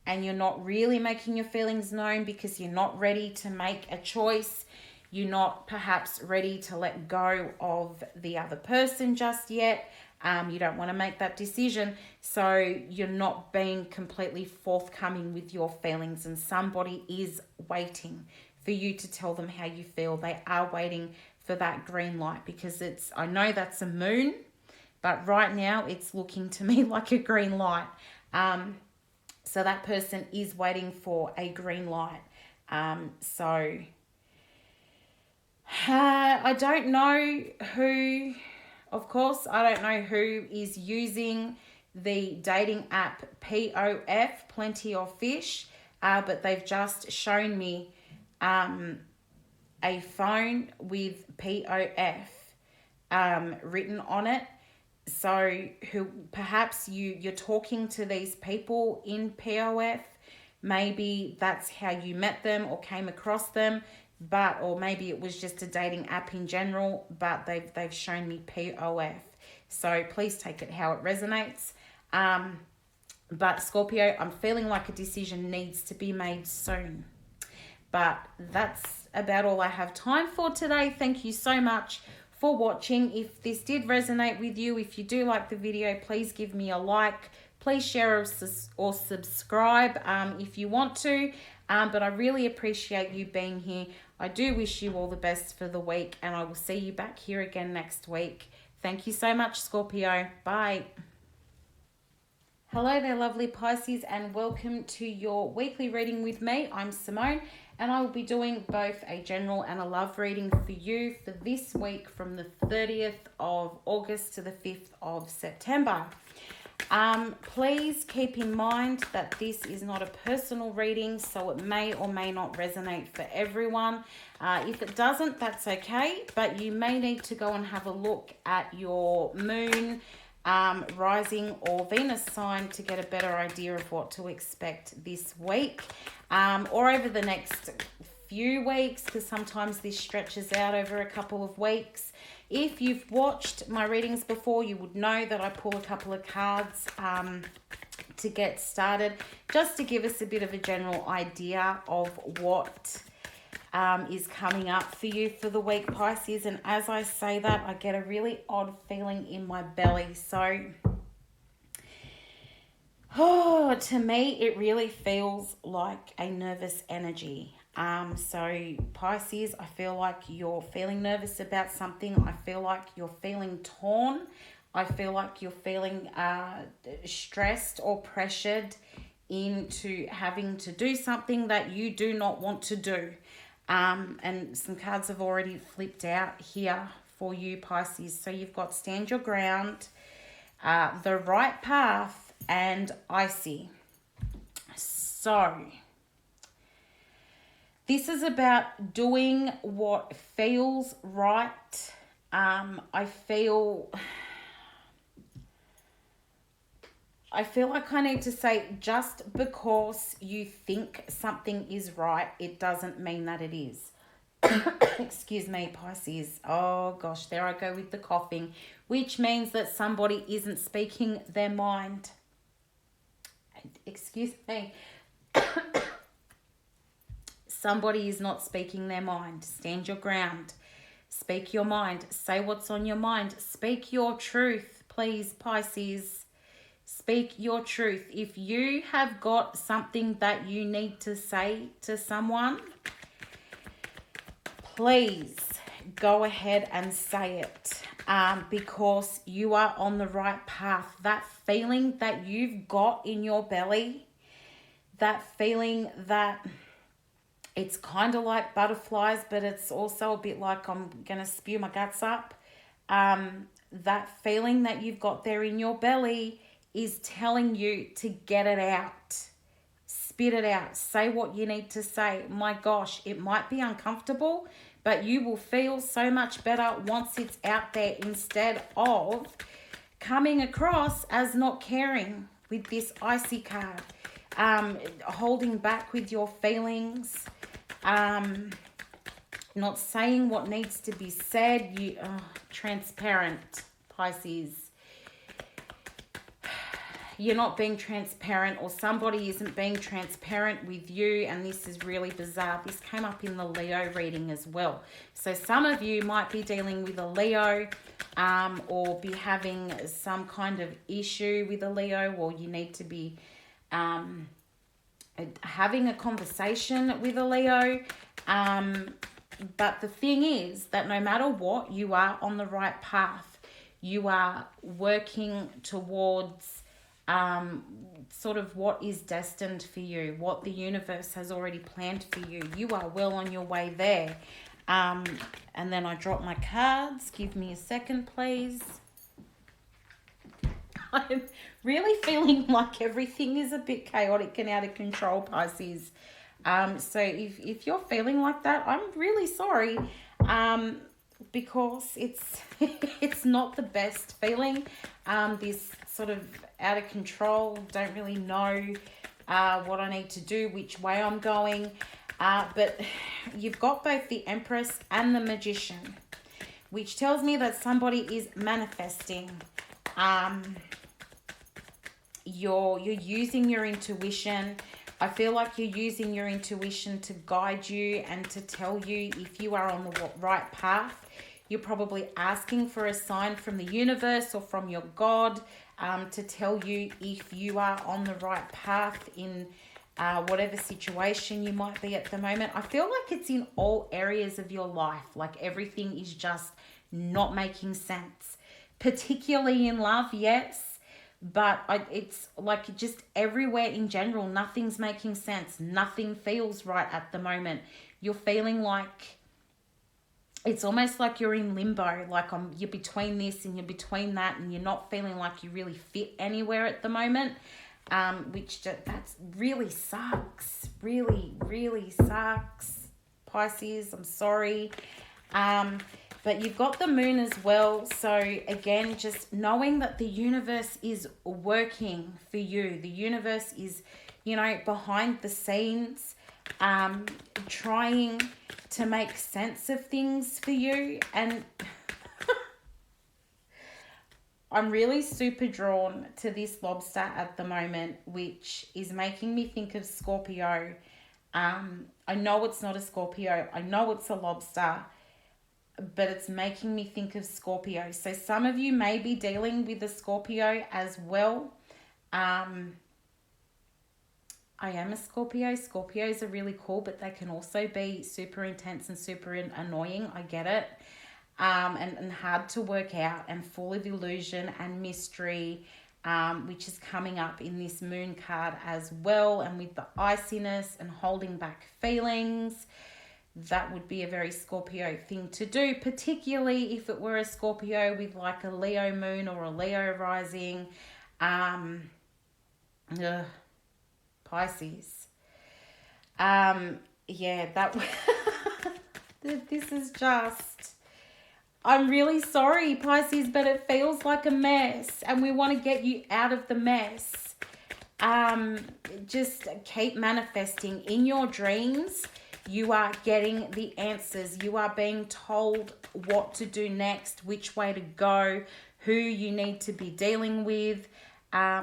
And you're not really making your feelings known because you're not ready to make a choice. You're not perhaps ready to let go of the other person just yet. You don't want to make that decision. So you're not being completely forthcoming with your feelings, and somebody is waiting for you to tell them how you feel. They are waiting for that green light, because I know that's a moon, but right now it's looking to me like a green light. So that person is waiting for a green light. So I don't know who, of course, I don't know who is using the dating app POF, Plenty of Fish, but they've just shown me a phone with POF written on it. So who perhaps you're talking to these people in POF. Maybe that's how you met them or came across them, or maybe it was just a dating app in general, but they've shown me POF. So please take it how it resonates. But Scorpio, I'm feeling like a decision needs to be made soon. But that's about all I have time for today. Thank you so much for watching. If this did resonate with you, if you do like the video, please give me a like. Please share or subscribe if you want to. But I really appreciate you being here. I do wish you all the best for the week, and I will see you back here again next week. Thank you so much, Scorpio. Bye. Hello there, lovely Pisces, and welcome to your weekly reading with me. I'm Simone, and I will be doing both a general and a love reading for you for this week from the 30th of August to the 5th of September. Please keep in mind that this is not a personal reading, so it may or may not resonate for everyone. If it doesn't, that's okay, but you may need to go and have a look at your moon, rising or Venus sign to get a better idea of what to expect this week, or over the next few weeks, because sometimes this stretches out over a couple of weeks. If you've watched my readings before, you would know that I pull a couple of cards to get started, just to give us a bit of a general idea of what is coming up for you for the week, Pisces. And as I say that, I get a really odd feeling in my belly. So, to me, it really feels like a nervous energy. So Pisces, I feel like you're feeling nervous about something. I feel like you're feeling torn. I feel like you're feeling stressed or pressured into having to do something that you do not want to do. And some cards have already flipped out here for you, Pisces. So you've got stand your ground, the right path, and icy. So this is about doing what feels right. I feel like I need to say, just because you think something is right, it doesn't mean that it is. Excuse me, Pisces. Oh gosh, there I go with the coughing, which means that somebody isn't speaking their mind. Excuse me. Somebody is not speaking their mind. Stand your ground. Speak your mind. Say what's on your mind. Speak your truth, please, Pisces. Speak your truth. If you have got something that you need to say to someone, please go ahead and say it, because you are on the right path. That feeling that you've got in your belly, that feeling that it's kind of like butterflies, but it's also a bit like I'm going to spew my guts up. That feeling that you've got there in your belly is telling you to get it out. Spit it out. Say what you need to say. My gosh, it might be uncomfortable, but you will feel so much better once it's out there, instead of coming across as not caring with this icy card. Holding back with your feelings, not saying what needs to be said. Transparent, Pisces. You're not being transparent, or somebody isn't being transparent with you, and this is really bizarre. This came up in the Leo reading as well. So some of you might be dealing with a Leo, or be having some kind of issue with a Leo, or you need to be having a conversation with a Leo. But the thing is that no matter what, you are on the right path. You are working towards sort of what is destined for you, what the universe has already planned for you. You are well on your way there. And then I drop my cards. Give me a second, please. I'm really feeling like everything is a bit chaotic and out of control, Pisces. So if you're feeling like that, I'm really sorry, because it's it's not the best feeling. This sort of out of control, don't really know what I need to do, which way I'm going. But you've got both the Empress and the Magician, which tells me that somebody is manifesting. You're using your intuition. I feel like you're using your intuition to guide you and to tell you if you are on the right path. You're probably asking for a sign from the universe or from your God, to tell you if you are on the right path in whatever situation you might be at the moment. I feel like it's in all areas of your life. Like everything is just not making sense. Particularly in love, yes. But it's like just everywhere in general, nothing's making sense. Nothing feels right at the moment. You're feeling like it's almost like you're in limbo. Like you're between this and you're between that, and you're not feeling like you really fit anywhere at the moment. Which that's really sucks. Really, really sucks. Pisces, I'm sorry. But you've got the moon as well. So again, just knowing that the universe is working for you. The universe is, behind the scenes, trying to make sense of things for you. And I'm really super drawn to this lobster at the moment, which is making me think of Scorpio. I know it's not a Scorpio. I know it's a lobster, but it's making me think of Scorpio. So some of you may be dealing with a Scorpio as well. I am a Scorpio. Scorpios are really cool, but they can also be super intense and super annoying. I get it. And hard to work out and full of illusion and mystery, which is coming up in this moon card as well. And with the iciness and holding back feelings, that would be a very Scorpio thing to do, particularly if it were a Scorpio with like a Leo moon or a Leo rising. Pisces. Yeah, that this is just, I'm really sorry, Pisces, but it feels like a mess and we want to get you out of the mess. Just keep manifesting in your dreams. You are getting the answers. You are being told what to do next, which way to go, who you need to be dealing with.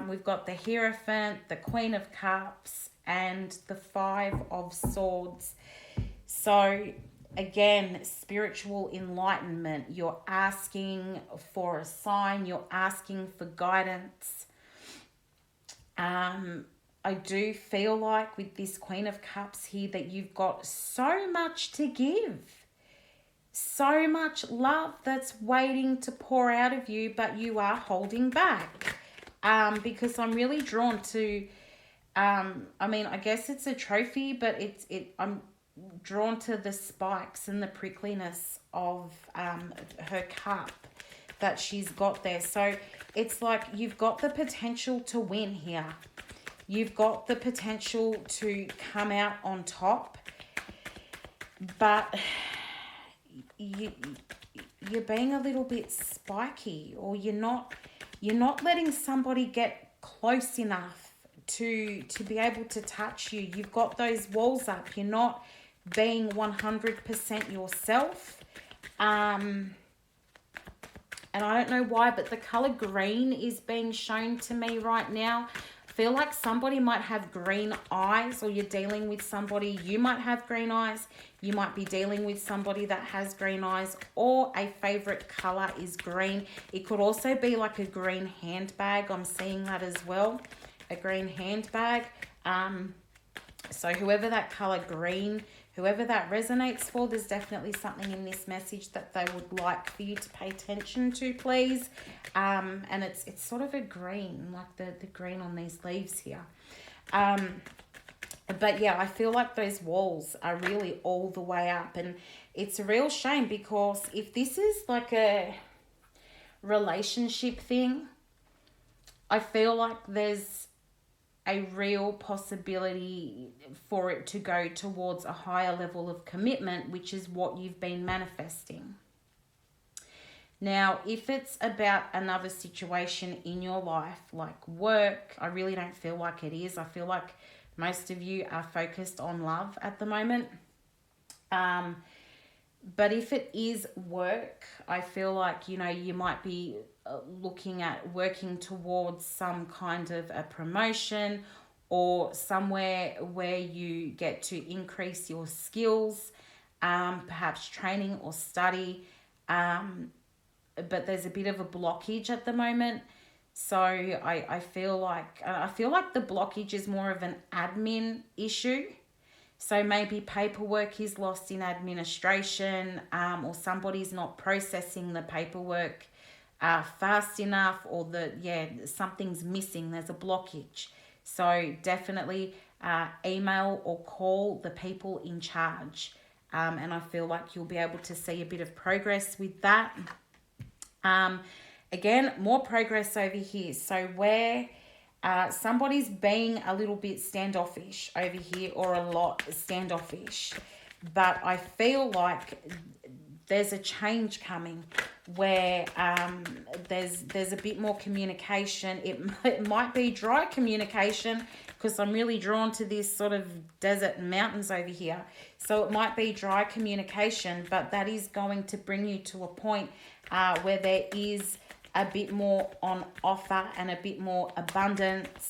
We've got the Hierophant, the Queen of Cups, and the Five of Swords. So again, spiritual enlightenment. You're asking for a sign. You're asking for guidance. I do feel like with this Queen of Cups here that you've got so much to give. So much love that's waiting to pour out of you, but you are holding back. Because I'm really drawn to, I guess it's a trophy, but I'm drawn to the spikes and the prickliness of her cup that she's got there. So it's like you've got the potential to win here. You've got the potential to come out on top, but you're being a little bit spiky, or you're not letting somebody get close enough to be able to touch you. You've got those walls up. You're not being 100% yourself. And I don't know why, but the color green is being shown to me right now. I feel like somebody might have green eyes, or you're dealing with somebody, you might have green eyes. You might be dealing with somebody that has green eyes, or a favorite color is green. It could also be like a green handbag. I'm seeing that as well, a green handbag. So whoever that color green, whoever that resonates for, there's definitely something in this message that they would like for you to pay attention to, please. And it's sort of a green, like the green on these leaves here. But yeah, I feel like those walls are really all the way up. And it's a real shame, because if this is like a relationship thing, I feel like there's a real possibility for it to go towards a higher level of commitment, which is what you've been manifesting. Now, if it's about another situation in your life, like work, I really don't feel like it is. I feel like most of you are focused on love at the moment. But if it is work, I feel like, you might be looking at working towards some kind of a promotion or somewhere where you get to increase your skills, perhaps training or study. But there's a bit of a blockage at the moment. So I feel like the blockage is more of an admin issue. So maybe paperwork is lost in administration, or somebody's not processing the paperwork fast enough, or something's missing. There's a blockage. So definitely email or call the people in charge. And I feel like you'll be able to see a bit of progress with that. Again, more progress over here. So where somebody's being a little bit standoffish over here, or a lot standoffish, but I feel like there's a change coming where there's a bit more communication. It might be dry communication, because I'm really drawn to this sort of desert and mountains over here. So it might be dry communication, but that is going to bring you to a point where there is a bit more on offer and a bit more abundance,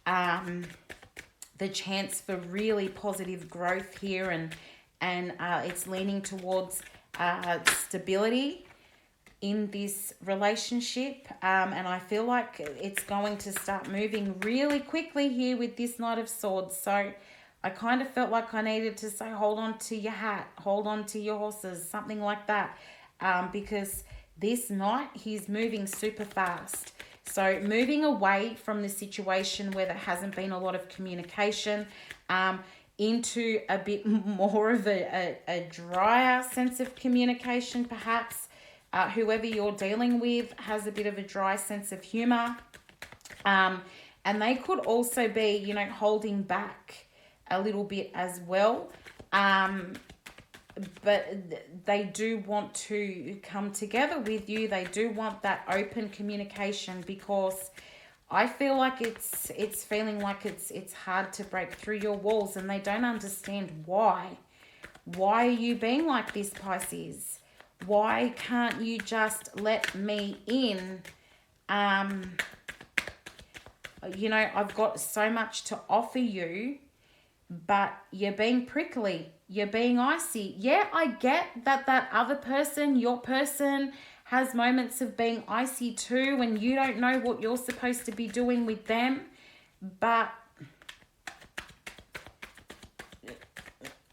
the chance for really positive growth here, and it's leaning towards stability in this relationship, and I feel like it's going to start moving really quickly here with this Knight of Swords. So I kind of felt like I needed to say, hold on to your hat, hold on to your horses, something like that, because this Knight, he's moving super fast. So moving away from the situation where there hasn't been a lot of communication, into a bit more of a drier sense of communication, perhaps. Whoever you're dealing with has a bit of a dry sense of humor. And they could also be, holding back a little bit as well. But they do want to come together with you. They do want that open communication, because I feel like it's feeling like it's hard to break through your walls, and they don't understand why. Why are you being like this, Pisces? Why can't you just let me in? I've got so much to offer you, but you're being prickly. You're being icy. Yeah, I get that other person, your person, has moments of being icy too, when you don't know what you're supposed to be doing with them. But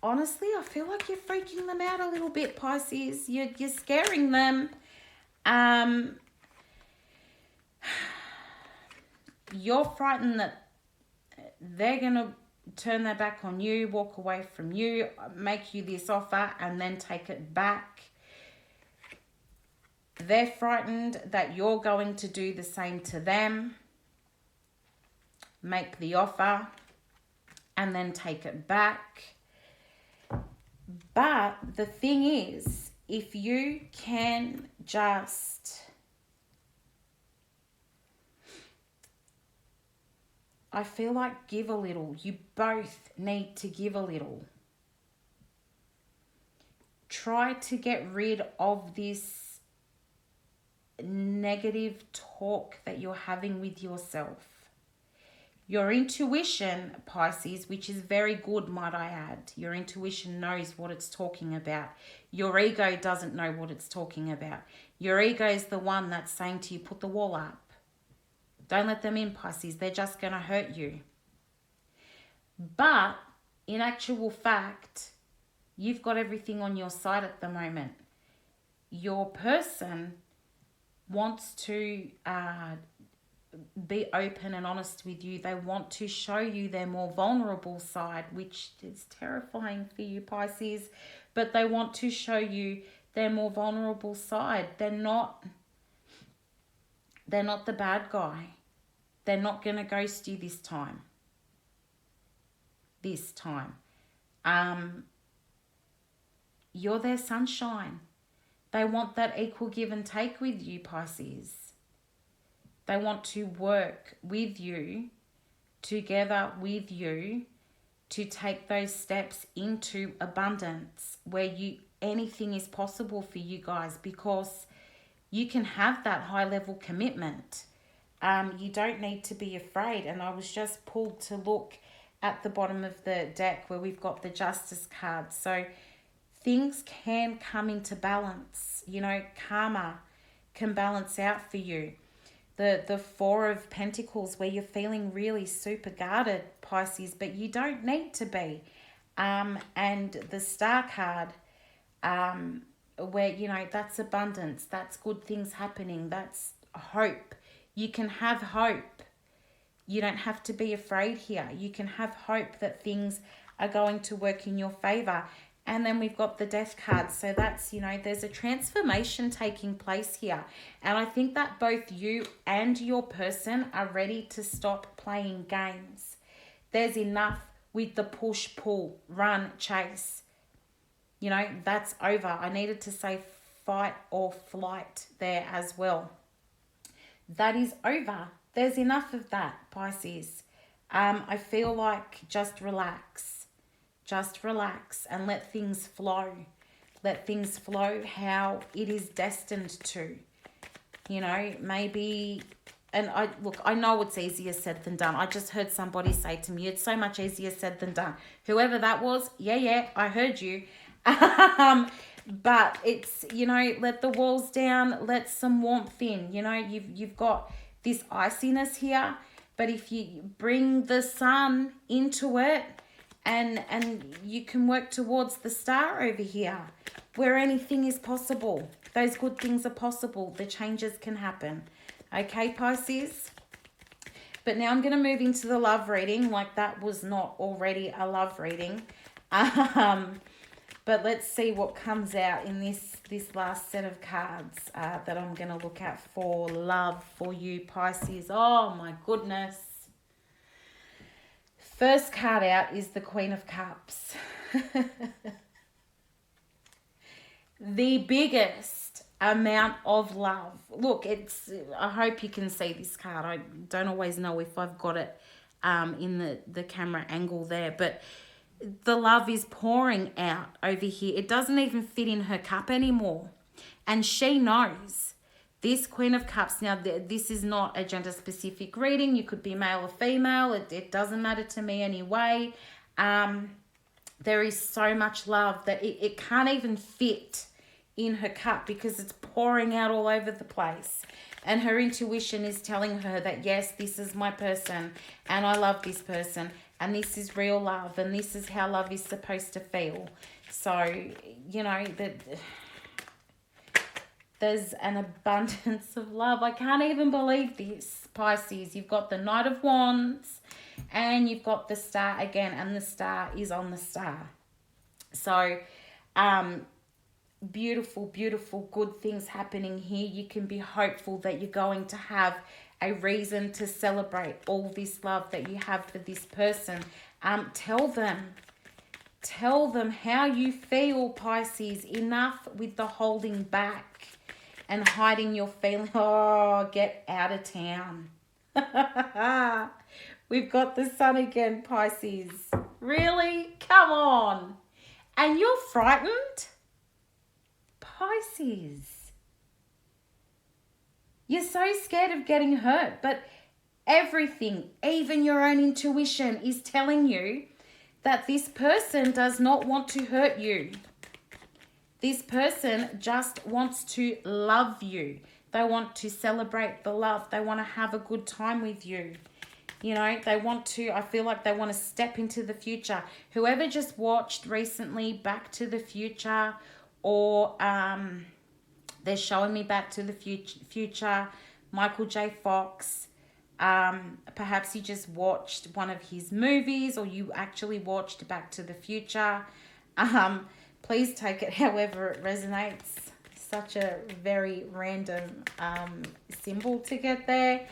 honestly, I feel like you're freaking them out a little bit, Pisces. You're scaring them. You're frightened that they're going to turn their back on you, walk away from you, make you this offer, and then take it back. They're frightened that you're going to do the same to them, make the offer, and then take it back. But the thing is, if you can just, I feel like, give a little. You both need to give a little. Try to get rid of this negative talk that you're having with yourself. Your intuition, Pisces, which is very good, might I add. Your intuition knows what it's talking about. Your ego doesn't know what it's talking about. Your ego is the one that's saying to you, put the wall up. Don't let them in, Pisces. They're just going to hurt you. But in actual fact, you've got everything on your side at the moment. Your person wants to be open and honest with you. They want to show you their more vulnerable side, which is terrifying for you, Pisces. But they want to show you their more vulnerable side. They're not the bad guy. They're not going to ghost you this time. this time. You're their sunshine. They want that equal give and take with you, Pisces. They want to work with you, together with you, to take those steps into abundance where anything is possible for you guys, because you can have that high level commitment. You don't need to be afraid. And I was just pulled to look at the bottom of the deck where we've got the Justice card. So things can come into balance. You know, karma can balance out for you. The Four of Pentacles, where you're feeling really super guarded, Pisces, but you don't need to be. And the Star card, where, you know, that's abundance, that's good things happening, that's hope. You can have hope. You don't have to be afraid here. You can have hope that things are going to work in your favor. And then we've got the Death card. So that's, you know, there's a transformation taking place here. And I think that both you and your person are ready to stop playing games. There's enough with the push, pull, run, chase. You know, that's over. I needed to say fight or flight there as well. That is over. There's enough of that, Pisces. I feel like just relax. Just relax and let things flow. Let things flow how it is destined to. You know, maybe, and I know it's easier said than done. I just heard somebody say to me, it's so much easier said than done. Whoever that was, yeah, I heard you. But it's, you know, let the walls down, let some warmth in. You know, you've got this iciness here, but if you bring the sun into it, and you can work towards the star over here, where anything is possible. Those good things are possible. The changes can happen. Okay, Pisces? But now I'm going to move into the love reading, like that was not already a love reading. But let's see what comes out in this last set of cards that I'm going to look at for love for you, Pisces. Oh, my goodness. First card out is the Queen of Cups. The biggest amount of love. Look, I hope you can see this card. I don't always know if I've got it in the camera angle there, but the love is pouring out over here. It doesn't even fit in her cup anymore. And she knows. This Queen of Cups, now this is not a gender-specific reading. You could be male or female. It doesn't matter to me anyway. There is so much love that it can't even fit in her cup because it's pouring out all over the place. And her intuition is telling her that, yes, this is my person and I love this person and this is real love and this is how love is supposed to feel. So, you know, there's an abundance of love. I can't even believe this, Pisces. You've got the Knight of Wands and you've got the Star again, and the Star is on the Star. So, beautiful, beautiful, good things happening here. You can be hopeful that you're going to have a reason to celebrate all this love that you have for this person. Tell them how you feel, Pisces. Enough with the holding back and hiding your feelings. Oh, get out of town. We've got the Sun again, Pisces. Really? Come on. And you're frightened? Pisces. You're so scared of getting hurt, but everything, even your own intuition, is telling you that this person does not want to hurt you. This person just wants to love you. They want to celebrate the love. They want to have a good time with you. You know, they want to, I feel like they want to step into the future. Whoever just watched recently Back to the Future, or they're showing me Back to the Future, Michael J. Fox. Perhaps you just watched one of his movies, or you actually watched Back to the Future. Please take it however it resonates. Such a very random symbol to get there.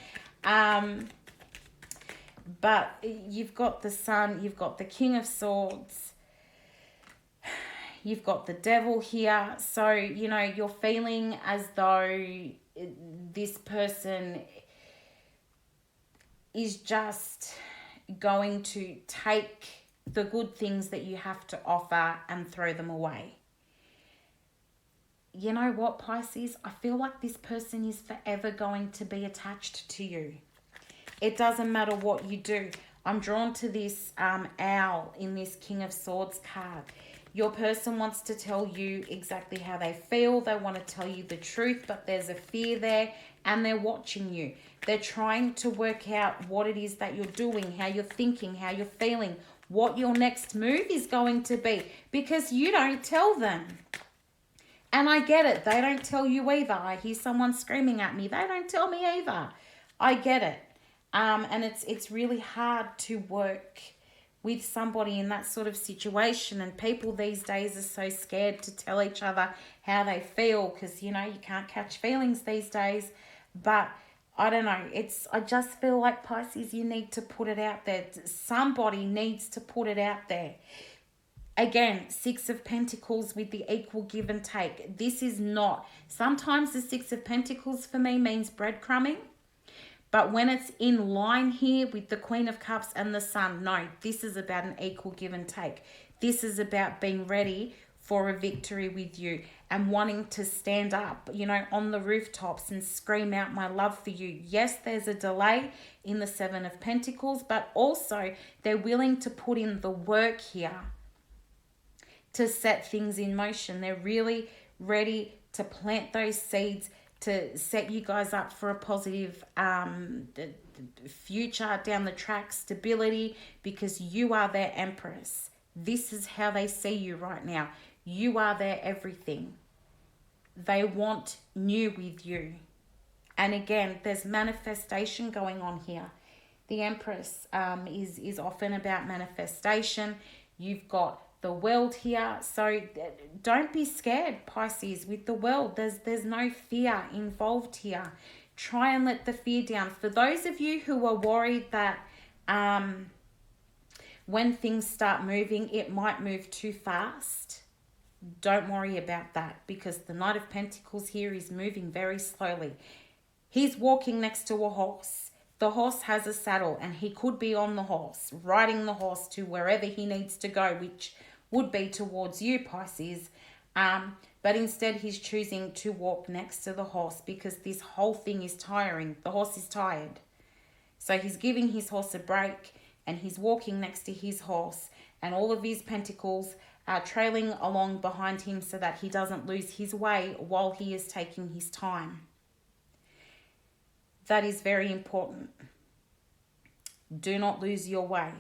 But you've got the Sun, you've got the King of Swords, you've got the Devil here. So, you know, you're feeling as though this person is just going to take the good things that you have to offer and throw them away. You know what, Pisces? I feel like this person is forever going to be attached to you. It doesn't matter what you do. I'm drawn to this owl in this King of Swords card. Your person wants to tell you exactly how they feel. They want to tell you the truth, but there's a fear there, and they're watching you. They're trying to work out what it is that you're doing, how you're thinking, how you're feeling, what your next move is going to be, because you don't tell them. And I get it. They don't tell you either. I hear someone screaming at me. They don't tell me either. I get it. And it's really hard to work with somebody in that sort of situation. And people these days are so scared to tell each other how they feel because, you know, you can't catch feelings these days. But I don't know. I just feel like, Pisces, you need to put it out there. Somebody needs to put it out there. Again, Six of Pentacles with the equal give and take. This is not... Sometimes the Six of Pentacles for me means breadcrumbing. But when it's in line here with the Queen of Cups and the Sun, no, this is about an equal give and take. This is about being ready for a victory with you and wanting to stand up, you know, on the rooftops and scream out my love for you. Yes, there's a delay in the Seven of Pentacles, but also they're willing to put in the work here to set things in motion. They're really ready to plant those seeds to set you guys up for a positive future down the track, stability, because you are their Empress. This is how they see you right now. You are their everything. They want new with you. And again, there's manifestation going on here. The Empress is often about manifestation. You've got the World here, so don't be scared, Pisces. With the World, there's no fear involved here. Try and let the fear down. For those of you who are worried that when things start moving, it might move too fast, don't worry about that, because the Knight of Pentacles here is moving very slowly. He's walking next to a horse. The horse has a saddle, and he could be on the horse, riding the horse to wherever he needs to go, which would be towards you, Pisces. But instead he's choosing to walk next to the horse because this whole thing is tiring. The horse is tired. So he's giving his horse a break and he's walking next to his horse, and all of his pentacles are trailing along behind him so that he doesn't lose his way while he is taking his time. That is very important. Do not lose your way.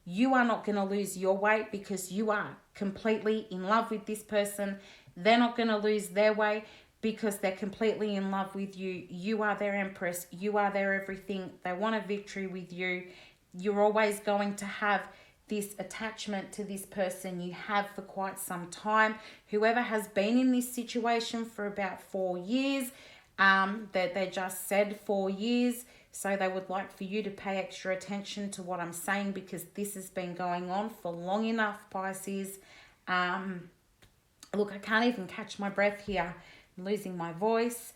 You are not going to lose your way because you are completely in love with this person. They're not going to lose their way because they're completely in love with you. You are their Empress. You are their everything. They want a victory with you. You're always going to have this attachment to this person. You have for quite some time. Whoever has been in this situation for about 4 years, they just said 4 years. So they would like for you to pay extra attention to what I'm saying, because this has been going on for long enough, Pisces. Look, I can't even catch my breath here. I'm losing my voice.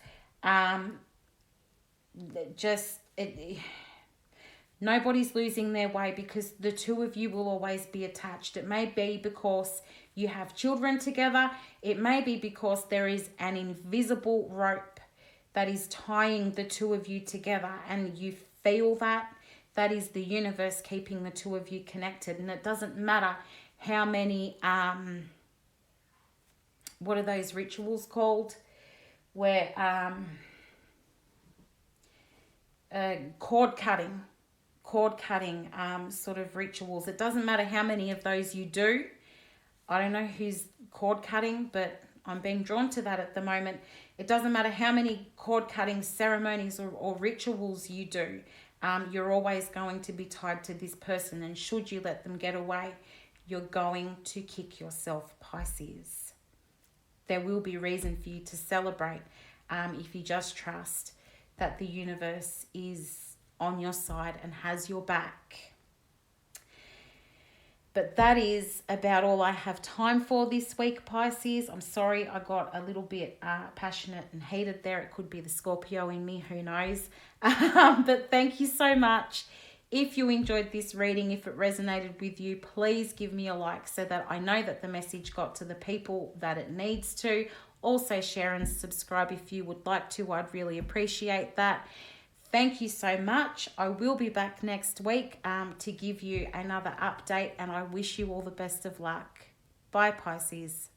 Nobody's losing their way because the two of you will always be attached. It may be because you have children together. It may be because there is an invisible rope that is tying the two of you together, and you feel that. That is the universe keeping the two of you connected. And it doesn't matter how many, what are those rituals called? Where, cord cutting sort of rituals. It doesn't matter how many of those you do. I don't know who's cord cutting, but I'm being drawn to that at the moment. It doesn't matter how many cord cutting ceremonies or rituals you do. You're always going to be tied to this person, and should you let them get away, you're going to kick yourself, Pisces. There will be reason for you to celebrate if you just trust that the universe is on your side and has your back. But that is about all I have time for this week, Pisces. I'm sorry I got a little bit passionate and heated there. It could be the Scorpio in me, who knows. But thank you so much. If you enjoyed this reading, if it resonated with you, please give me a like so that I know that the message got to the people that it needs to. Also share and subscribe if you would like to. I'd really appreciate that. Thank you so much. I will be back next week to give you another update, and I wish you all the best of luck. Bye, Pisces.